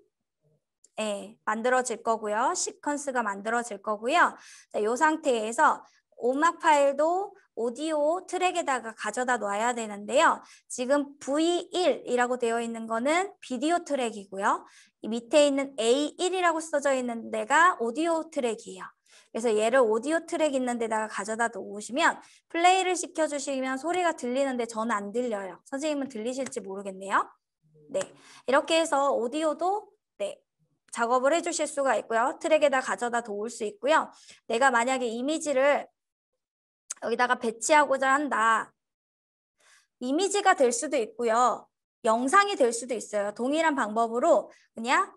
만들어질 거고요. 시퀀스가 만들어질 거고요. 자, 이 상태에서 음악 파일도 오디오 트랙에다가 가져다 놔야 되는데요. 지금 V1이라고 되어 있는 거는 비디오 트랙이고요. 이 밑에 있는 A1이라고 써져 있는 데가 오디오 트랙이에요. 그래서 얘를 오디오 트랙 있는 데다가 가져다 놓으시면 플레이를 시켜주시면 소리가 들리는데 저는 안 들려요. 선생님은 들리실지 모르겠네요. 네, 이렇게 해서 오디오도 작업을 해주실 수가 있고요. 트랙에다 가져다 놓을 수 있고요. 내가 만약에 이미지를 여기다가 배치하고자 한다. 이미지가 될 수도 있고요. 영상이 될 수도 있어요. 동일한 방법으로 그냥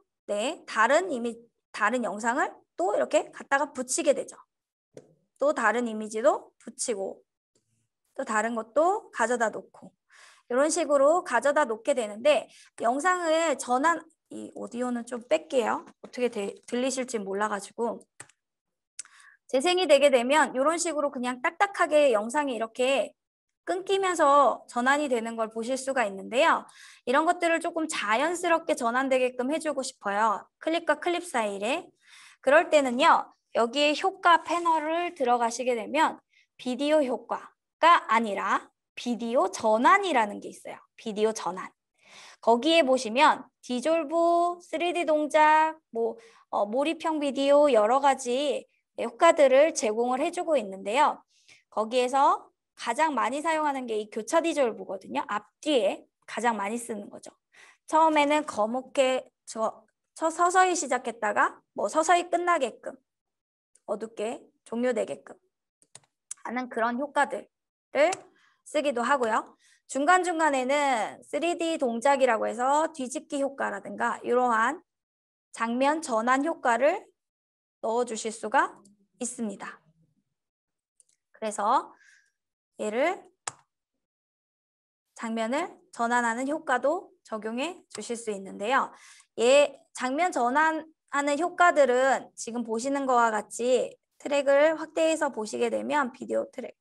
다른 영상을 또 이렇게 갖다가 붙이게 되죠. 또 다른 이미지도 붙이고 또 다른 것도 가져다 놓고 이런 식으로 가져다 놓게 되는데 영상을 이 오디오는 좀 뺄게요. 어떻게 들리실지 몰라가지고 재생이 되게 되면 이런 식으로 그냥 딱딱하게 영상이 이렇게 끊기면서 전환이 되는 걸 보실 수가 있는데요. 이런 것들을 조금 자연스럽게 전환되게끔 해주고 싶어요. 클립과 클립 사이에. 그럴 때는요. 여기에 효과 패널을 들어가시게 되면 비디오 효과가 아니라 비디오 전환이라는 게 있어요. 비디오 전환. 거기에 보시면 디졸브, 3D 동작, 몰입형 비디오 여러 가지 효과들을 제공을 해주고 있는데요. 거기에서 가장 많이 사용하는 게 이 교차 디졸브거든요. 앞뒤에 가장 많이 쓰는 거죠. 처음에는 거뭇게 서서히 시작했다가 서서히 끝나게끔 어둡게 종료되게끔 하는 그런 효과들을 쓰기도 하고요. 중간중간에는 3D 동작이라고 해서 뒤집기 효과라든가 이러한 장면 전환 효과를 넣어주실 수가 있습니다. 그래서 장면을 전환하는 효과도 적용해 주실 수 있는데요. 장면 전환하는 효과들은 지금 보시는 것과 같이 트랙을 확대해서 보시게 되면 비디오 트랙,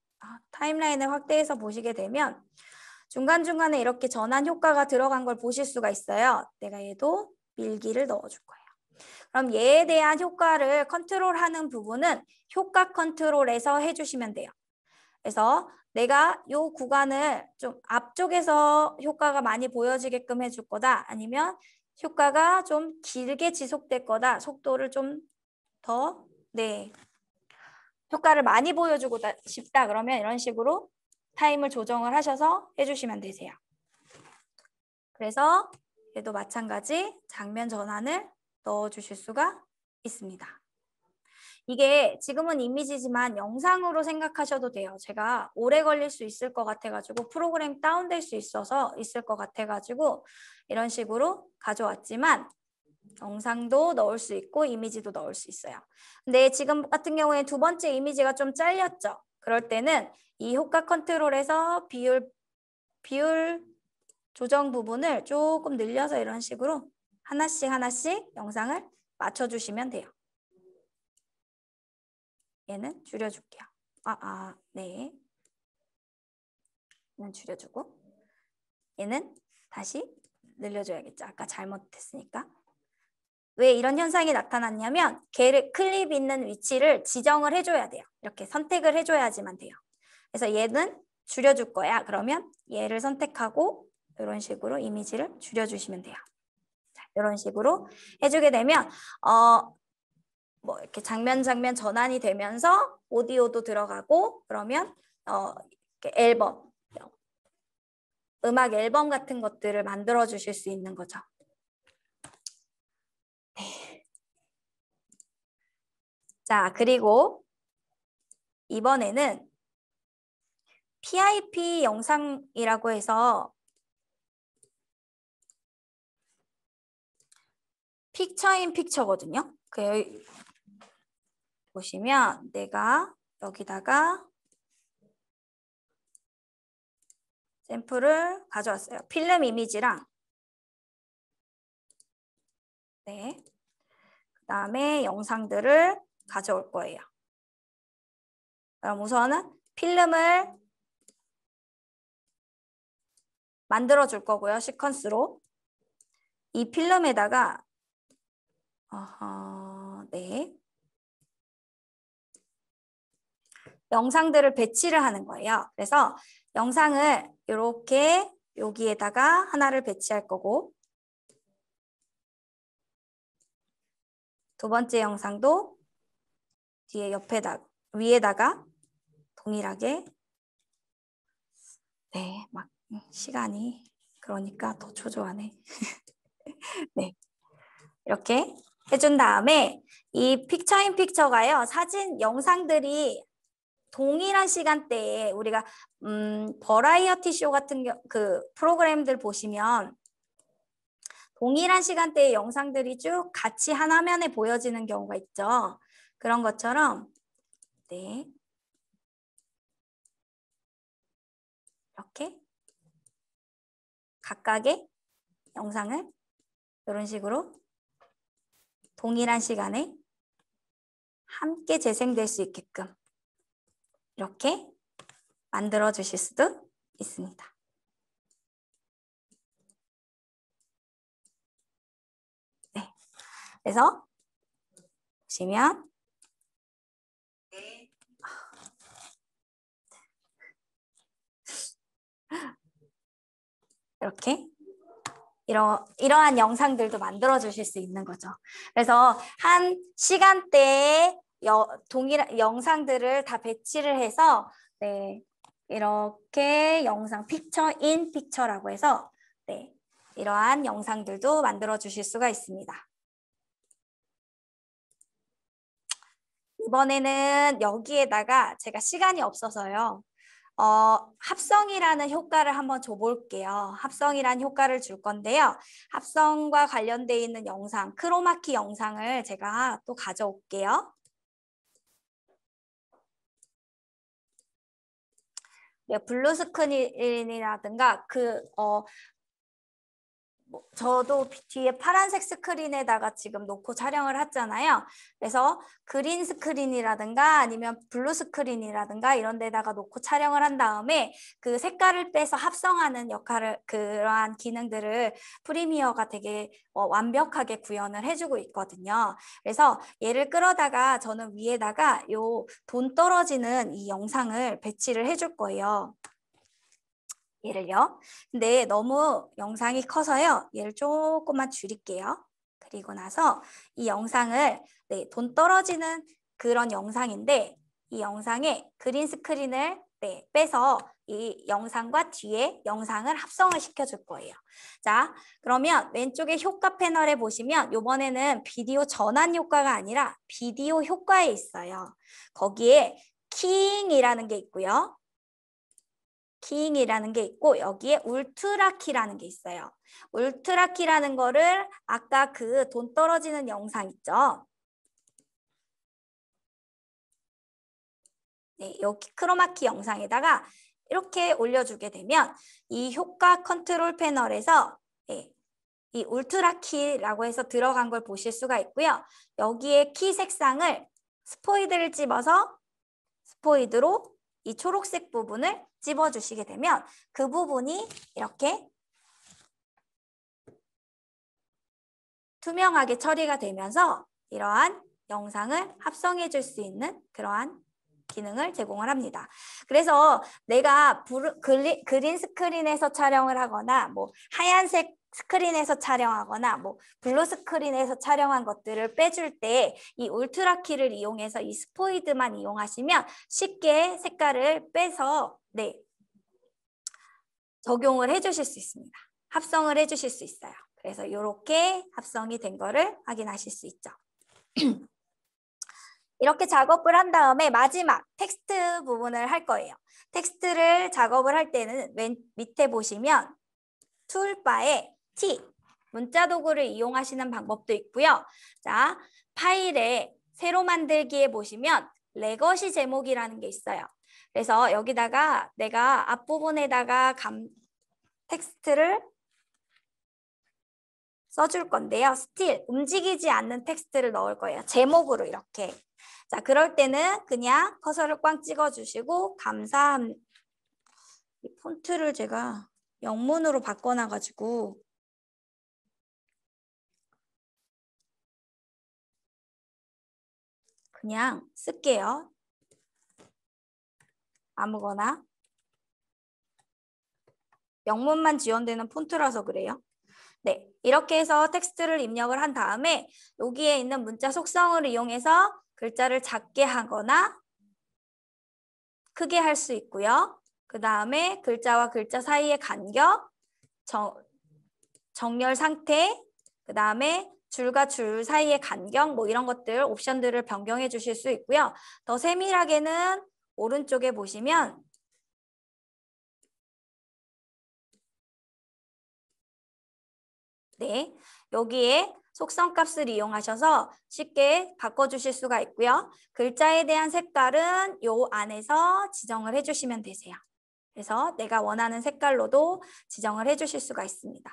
타임라인을 확대해서 보시게 되면 중간중간에 이렇게 전환 효과가 들어간 걸 보실 수가 있어요. 내가 얘도 밀기를 넣어줄 거예요. 그럼 얘에 대한 효과를 컨트롤하는 부분은 효과 컨트롤에서 해주시면 돼요. 그래서 내가 이 구간을 좀 앞쪽에서 효과가 많이 보여지게끔 해줄 거다. 아니면 효과가 좀 길게 지속될 거다. 속도를 좀 더 효과를 많이 보여주고 싶다. 그러면 이런 식으로 타임을 조정을 하셔서 해주시면 되세요. 그래서 얘도 마찬가지 장면 전환을 넣어주실 수가 있습니다. 이게 지금은 이미지지만 영상으로 생각하셔도 돼요. 제가 오래 걸릴 수 있을 것 같아가지고 프로그램 다운될 수 있을 것 같아가지고 이런 식으로 가져왔지만 영상도 넣을 수 있고 이미지도 넣을 수 있어요. 근데 지금 같은 경우에 두 번째 이미지가 좀 잘렸죠. 그럴 때는 이 효과 컨트롤에서 비율 조정 부분을 조금 늘려서 이런 식으로 하나씩 영상을 맞춰주시면 돼요. 얘는 줄여줄게요. 네. 얘는 줄여주고 얘는 다시 늘려줘야겠죠. 아까 잘못했으니까. 왜 이런 현상이 나타났냐면 걔를 클립 있는 위치를 지정을 해줘야 돼요. 이렇게 선택을 해줘야지만 돼요. 그래서 얘는 줄여줄 거야. 그러면 얘를 선택하고 이런 식으로 이미지를 줄여주시면 돼요. 자, 이런 식으로 해주게 되면 뭐 이렇게 장면 전환이 되면서 오디오도 들어가고 그러면 이렇게 앨범, 음악 앨범 같은 것들을 만들어 주실 수 있는 거죠. 네. 자, 그리고 이번에는 PIP 영상이라고 해서 픽처인 픽처거든요. 보시면 내가 여기다가 샘플을 가져왔어요. 필름 이미지랑 네. 그다음에 영상들을 가져올 거예요. 그럼 우선은 필름을 만들어 줄 거고요. 시퀀스로. 이 필름에다가 네. 영상들을 배치를 하는 거예요. 그래서 영상을 이렇게 여기에다가 하나를 배치할 거고 두 번째 영상도 뒤에 위에다가 동일하게 네, 막 시간이 그러니까 더 초조하네. 네. 이렇게 해준 다음에 이 픽처인 픽처가요. 사진 영상들이 동일한 시간대에 우리가 버라이어티 쇼 같은 그 프로그램들 보시면 동일한 시간대에 영상들이 쭉 같이 한 화면에 보여지는 경우가 있죠. 그런 것처럼 네. 이렇게 각각의 영상을 이런 식으로 동일한 시간에 함께 재생될 수 있게끔 이렇게 만들어 주실 수도 있습니다. 네. 그래서 보시면 이렇게 이러한 영상들도 만들어 주실 수 있는 거죠. 그래서 한 시간대에 동일한 영상들을 다 배치를 해서 네, 이렇게 영상 픽처 인 픽처라고 해서 네, 이러한 영상들도 만들어 주실 수가 있습니다. 이번에는 여기에다가 제가 시간이 없어서요. 합성이라는 효과를 한번 줘볼게요. 합성이라는 효과를 줄 건데요. 합성과 관련되어 있는 영상, 크로마키 영상을 제가 또 가져올게요. 네, 블루 스크린이라든가 저도 뒤에 파란색 스크린에다가 지금 놓고 촬영을 했잖아요. 그래서 그린 스크린이라든가 아니면 블루 스크린이라든가 이런 데다가 놓고 촬영을 한 다음에 그 색깔을 빼서 합성하는 그러한 기능들을 프리미어가 되게 완벽하게 구현을 해주고 있거든요. 그래서 얘를 끌어다가 저는 위에다가 요 돈 떨어지는 이 영상을 배치를 해줄 거예요. 얘를요. 근데 너무 영상이 커서요. 얘를 조금만 줄일게요. 그리고 나서 이 영상을 돈 떨어지는 그런 영상인데 이 영상에 그린 스크린을 빼서 이 영상과 뒤에 영상을 합성을 시켜줄 거예요. 자, 그러면 왼쪽에 효과 패널에 보시면 이번에는 비디오 전환 효과가 아니라 비디오 효과에 있어요. 거기에 키잉이라는 게 있고요. 키잉이라는 게 있고 여기에 울트라 키라는 게 있어요. 울트라 키라는 거를 아까 그 돈 떨어지는 영상 있죠? 네, 여기 크로마키 영상에다가 이렇게 올려주게 되면 이 효과 컨트롤 패널에서 이 울트라 키라고 해서 들어간 걸 보실 수가 있고요. 여기에 키 색상을 스포이드를 집어서 스포이드로 이 초록색 부분을 집어주시게 되면 그 부분이 이렇게 투명하게 처리가 되면서 이러한 영상을 합성해 줄 수 있는 그러한 기능을 제공을 합니다. 그래서 내가 그린 스크린에서 촬영을 하거나 뭐 하얀색 스크린에서 촬영하거나 뭐 블루 스크린에서 촬영한 것들을 빼줄 때 이 울트라 키를 이용해서 이 스포이드만 이용하시면 쉽게 색깔을 빼서 적용을 해 주실 수 있습니다. 합성을 해 주실 수 있어요. 그래서 이렇게 합성이 된 거를 확인하실 수 있죠. 이렇게 작업을 한 다음에 마지막 텍스트 부분을 할 거예요. 텍스트를 작업을 할 때는 맨 밑에 보시면 툴바에 T, 문자 도구를 이용하시는 방법도 있고요. 자, 파일에 새로 만들기에 보시면 레거시 제목이라는 게 있어요. 그래서 여기다가 내가 앞부분에다가 텍스트를 써줄 건데요. 스틸, 움직이지 않는 텍스트를 넣을 거예요. 제목으로 이렇게. 자, 그럴 때는 그냥 커서를 꽝 찍어주시고 감사합니다. 이 폰트를 제가 영문으로 바꿔놔가지고 그냥 쓸게요. 아무거나. 영문만 지원되는 폰트라서 그래요. 네, 이렇게 해서 텍스트를 입력을 한 다음에 여기에 있는 문자 속성을 이용해서 글자를 작게 하거나 크게 할 수 있고요. 그 다음에 글자와 글자 사이의 간격, 정렬 상태, 그 다음에 줄과 줄 사이의 간격 뭐 이런 것들 옵션들을 변경해 주실 수 있고요. 더 세밀하게는 오른쪽에 보시면 여기에 속성 값을 이용하셔서 쉽게 바꿔주실 수가 있고요. 글자에 대한 색깔은 요 안에서 지정을 해주시면 되세요. 그래서 내가 원하는 색깔로도 지정을 해주실 수가 있습니다.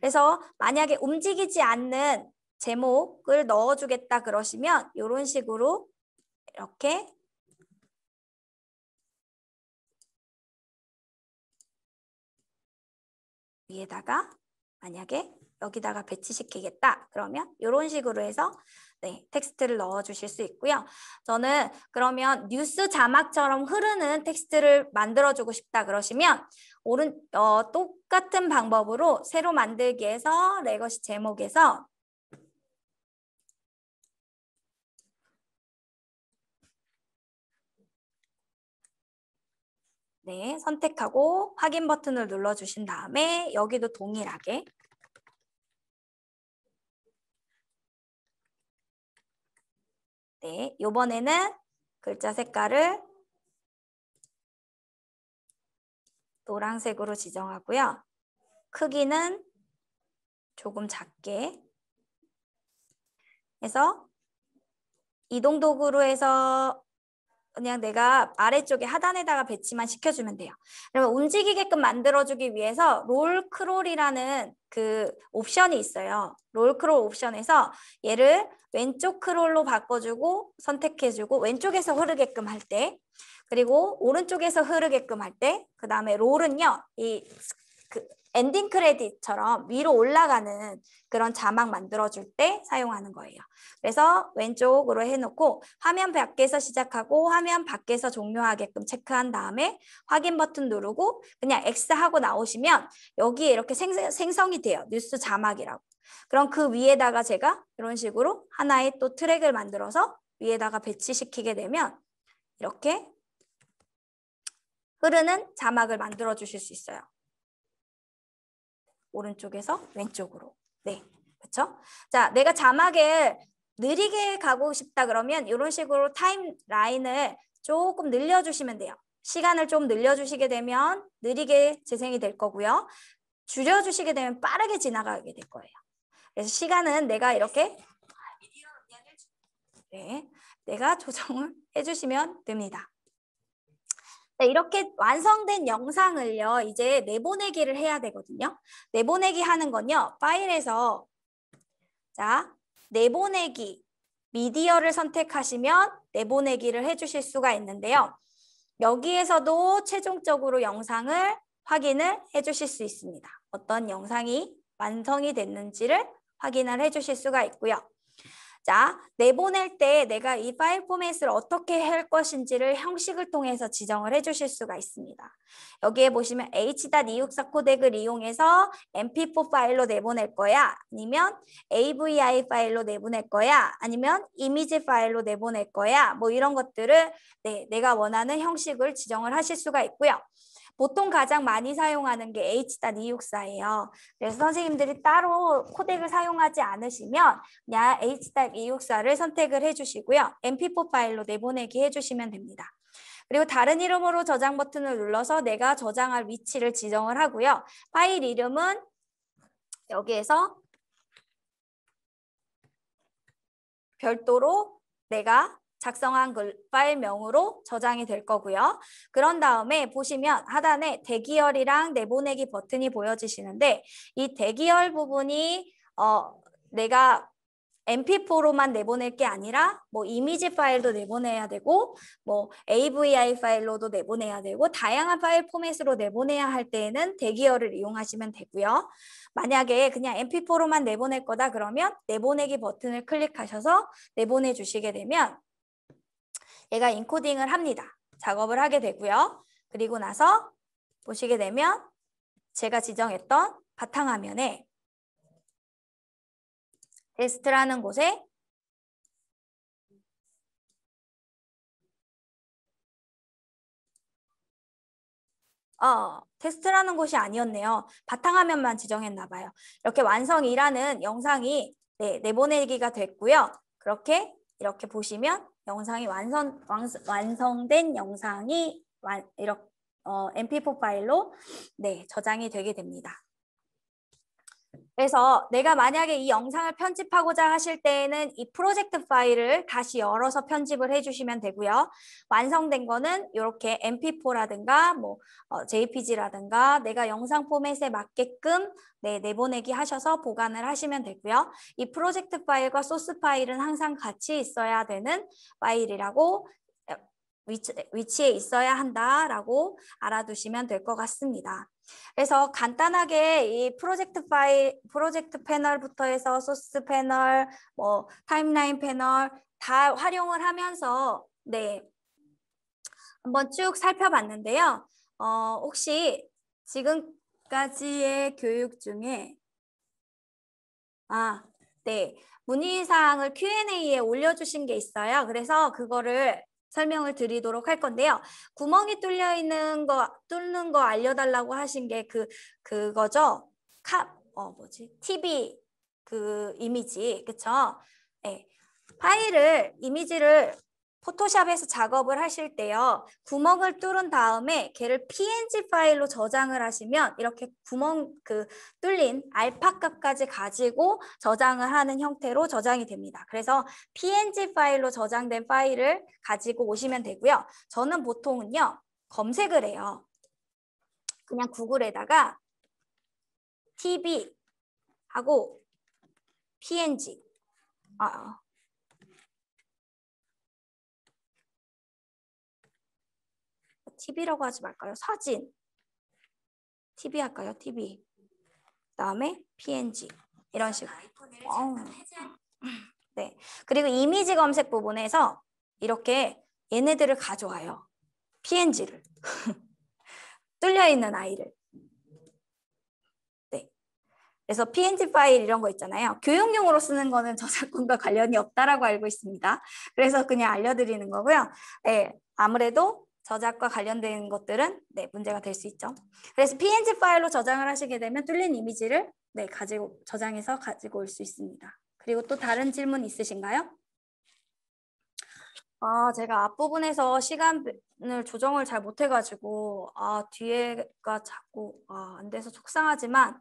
그래서 만약에 움직이지 않는 제목을 넣어주겠다 그러시면 이런 식으로 이렇게 위에다가 만약에 여기다가 배치시키겠다 그러면 이런 식으로 해서 텍스트를 넣어주실 수 있고요. 저는 그러면 뉴스 자막처럼 흐르는 텍스트를 만들어주고 싶다 그러시면 똑같은 방법으로 새로 만들기에서 레거시 제목에서 선택하고 확인 버튼을 눌러주신 다음에 여기도 동일하게 이번에는 글자 색깔을 노란색으로 지정하고요. 크기는 조금 작게 해서 이동 도구로 해서 그냥 내가 아래쪽에 하단에다가 배치만 시켜주면 돼요. 그러면 움직이게끔 만들어주기 위해서 롤 크롤이라는 그 옵션이 있어요. 롤 크롤 옵션에서 얘를 왼쪽 크롤로 바꿔주고 선택해주고 왼쪽에서 흐르게끔 할 때 그리고 오른쪽에서 흐르게끔 할 때 그 다음에 롤은요. 엔딩 크레딧처럼 위로 올라가는 그런 자막 만들어줄 때 사용하는 거예요. 그래서 왼쪽으로 해놓고 화면 밖에서 시작하고 화면 밖에서 종료하게끔 체크한 다음에 확인 버튼 누르고 그냥 X 하고 나오시면 여기에 이렇게 생성이 돼요. 뉴스 자막이라고. 그럼 그 위에다가 제가 이런 식으로 하나의 또 트랙을 만들어서 위에다가 배치시키게 되면 이렇게 흐르는 자막을 만들어 주실 수 있어요. 오른쪽에서 왼쪽으로. 네, 그렇죠? 자, 내가 자막을 느리게 가고 싶다 그러면 이런 식으로 타임라인을 조금 늘려주시면 돼요. 시간을 좀 늘려주시게 되면 느리게 재생이 될 거고요. 줄여주시게 되면 빠르게 지나가게 될 거예요. 그래서 시간은 내가 이렇게 내가 조정을 해주시면 됩니다. 네, 이렇게 완성된 영상을요, 이제 내보내기를 해야 되거든요. 내보내기 하는 건요, 파일에서 자, 내보내기, 미디어를 선택하시면 내보내기를 해주실 수가 있는데요. 여기에서도 최종적으로 영상을 확인을 해주실 수 있습니다. 어떤 영상이 완성이 됐는지를 확인을 해주실 수가 있고요. 자, 내보낼 때 내가 이 파일 포맷을 어떻게 할 것인지를 형식을 통해서 지정을 해주실 수가 있습니다. 여기에 보시면 H.264 코덱을 이용해서 MP4 파일로 내보낼 거야? 아니면 AVI 파일로 내보낼 거야? 아니면 이미지 파일로 내보낼 거야? 뭐 이런 것들을 내가 원하는 형식을 지정을 하실 수가 있고요. 보통 가장 많이 사용하는 게 H.264예요. 그래서 선생님들이 따로 코덱을 사용하지 않으시면 그냥 H.264를 선택을 해주시고요. MP4 파일로 내보내기 해주시면 됩니다. 그리고 다른 이름으로 저장 버튼을 눌러서 내가 저장할 위치를 지정을 하고요. 파일 이름은 여기에서 별도로 내가 작성한 파일명으로 저장이 될 거고요. 그런 다음에 보시면 하단에 대기열이랑 내보내기 버튼이 보여지시는데 이 대기열 부분이 내가 MP4로만 내보낼 게 아니라 뭐 이미지 파일도 내보내야 되고 뭐 AVI 파일로도 내보내야 되고 다양한 파일 포맷으로 내보내야 할 때에는 대기열을 이용하시면 되고요. 만약에 그냥 MP4로만 내보낼 거다 그러면 내보내기 버튼을 클릭하셔서 내보내 주시게 되면 얘가 인코딩을 합니다. 작업을 하게 되고요. 그리고 나서 보시게 되면 제가 지정했던 바탕화면에 테스트라는 곳에 테스트라는 곳이 아니었네요. 바탕화면만 지정했나 봐요. 이렇게 완성이라는 영상이 내보내기가 됐고요. 이렇게 보시면 영상이 완성된 영상이 이렇게 MP4 파일로 저장이 되게 됩니다. 그래서 내가 만약에 이 영상을 편집하고자 하실 때에는 이 프로젝트 파일을 다시 열어서 편집을 해주시면 되고요. 완성된 거는 이렇게 MP4라든가 뭐 JPG라든가 내가 영상 포맷에 맞게끔 내보내기 하셔서 보관을 하시면 되고요. 이 프로젝트 파일과 소스 파일은 항상 같이 있어야 되는 파일이라고 위치에 있어야 한다라고 알아두시면 될 것 같습니다. 그래서 간단하게 이 프로젝트 패널부터 해서 소스 패널, 뭐 타임라인 패널 다 활용을 하면서 한번 쭉 살펴봤는데요. 혹시 지금까지의 교육 중에 문의사항을 Q&A에 올려주신 게 있어요. 그래서 그거를 설명을 드리도록 할 건데요. 구멍이 뚫는 거 알려달라고 하신 게 그거죠. TV 이미지, 그쵸? 네. 이미지를 포토샵에서 작업을 하실 때요. 구멍을 뚫은 다음에 걔를 PNG 파일로 저장을 하시면 이렇게 뚫린 알파값까지 가지고 저장을 하는 형태로 저장이 됩니다. 그래서 PNG 파일로 저장된 파일을 가지고 오시면 되고요. 저는 보통은요. 검색을 해요. 그냥 구글에다가 TV 하고 PNG TV라고 하지 말까요? 사진. TV 할까요? TV. 그다음에 PNG. 이런 식으로. 네. 그리고 이미지 검색 부분에서 이렇게 얘네들을 가져와요. PNG를. 뚫려 있는 아이를. 네. 그래서 PNG 파일 이런 거 있잖아요. 교육용으로 쓰는 거는 저작권과 관련이 없다라고 알고 있습니다. 그래서 그냥 알려드리는 거고요. 네. 아무래도 저작과 관련된 것들은 네, 문제가 될 수 있죠. 그래서 PNG 파일로 저장을 하시게 되면 뚫린 이미지를 네, 저장해서 가지고 올 수 있습니다. 그리고 또 다른 질문 있으신가요? 제가 앞부분에서 시간을 조정을 잘 못해가지고 뒤에가 자꾸 안 돼서 속상하지만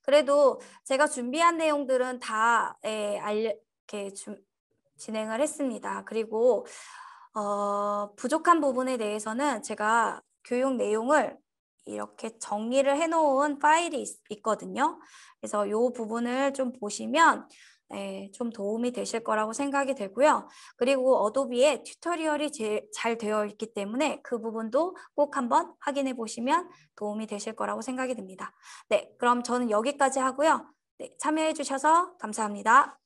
그래도 제가 준비한 내용들은 다 이렇게 진행을 했습니다. 그리고 부족한 부분에 대해서는 제가 교육 내용을 이렇게 정리를 해놓은 파일이 있거든요. 그래서 이 부분을 좀 보시면 좀 도움이 되실 거라고 생각이 되고요. 그리고 어도비에 튜토리얼이 잘 되어 있기 때문에 그 부분도 꼭 한번 확인해 보시면 도움이 되실 거라고 생각이 듭니다. 네, 그럼 저는 여기까지 하고요. 네, 참여해 주셔서 감사합니다.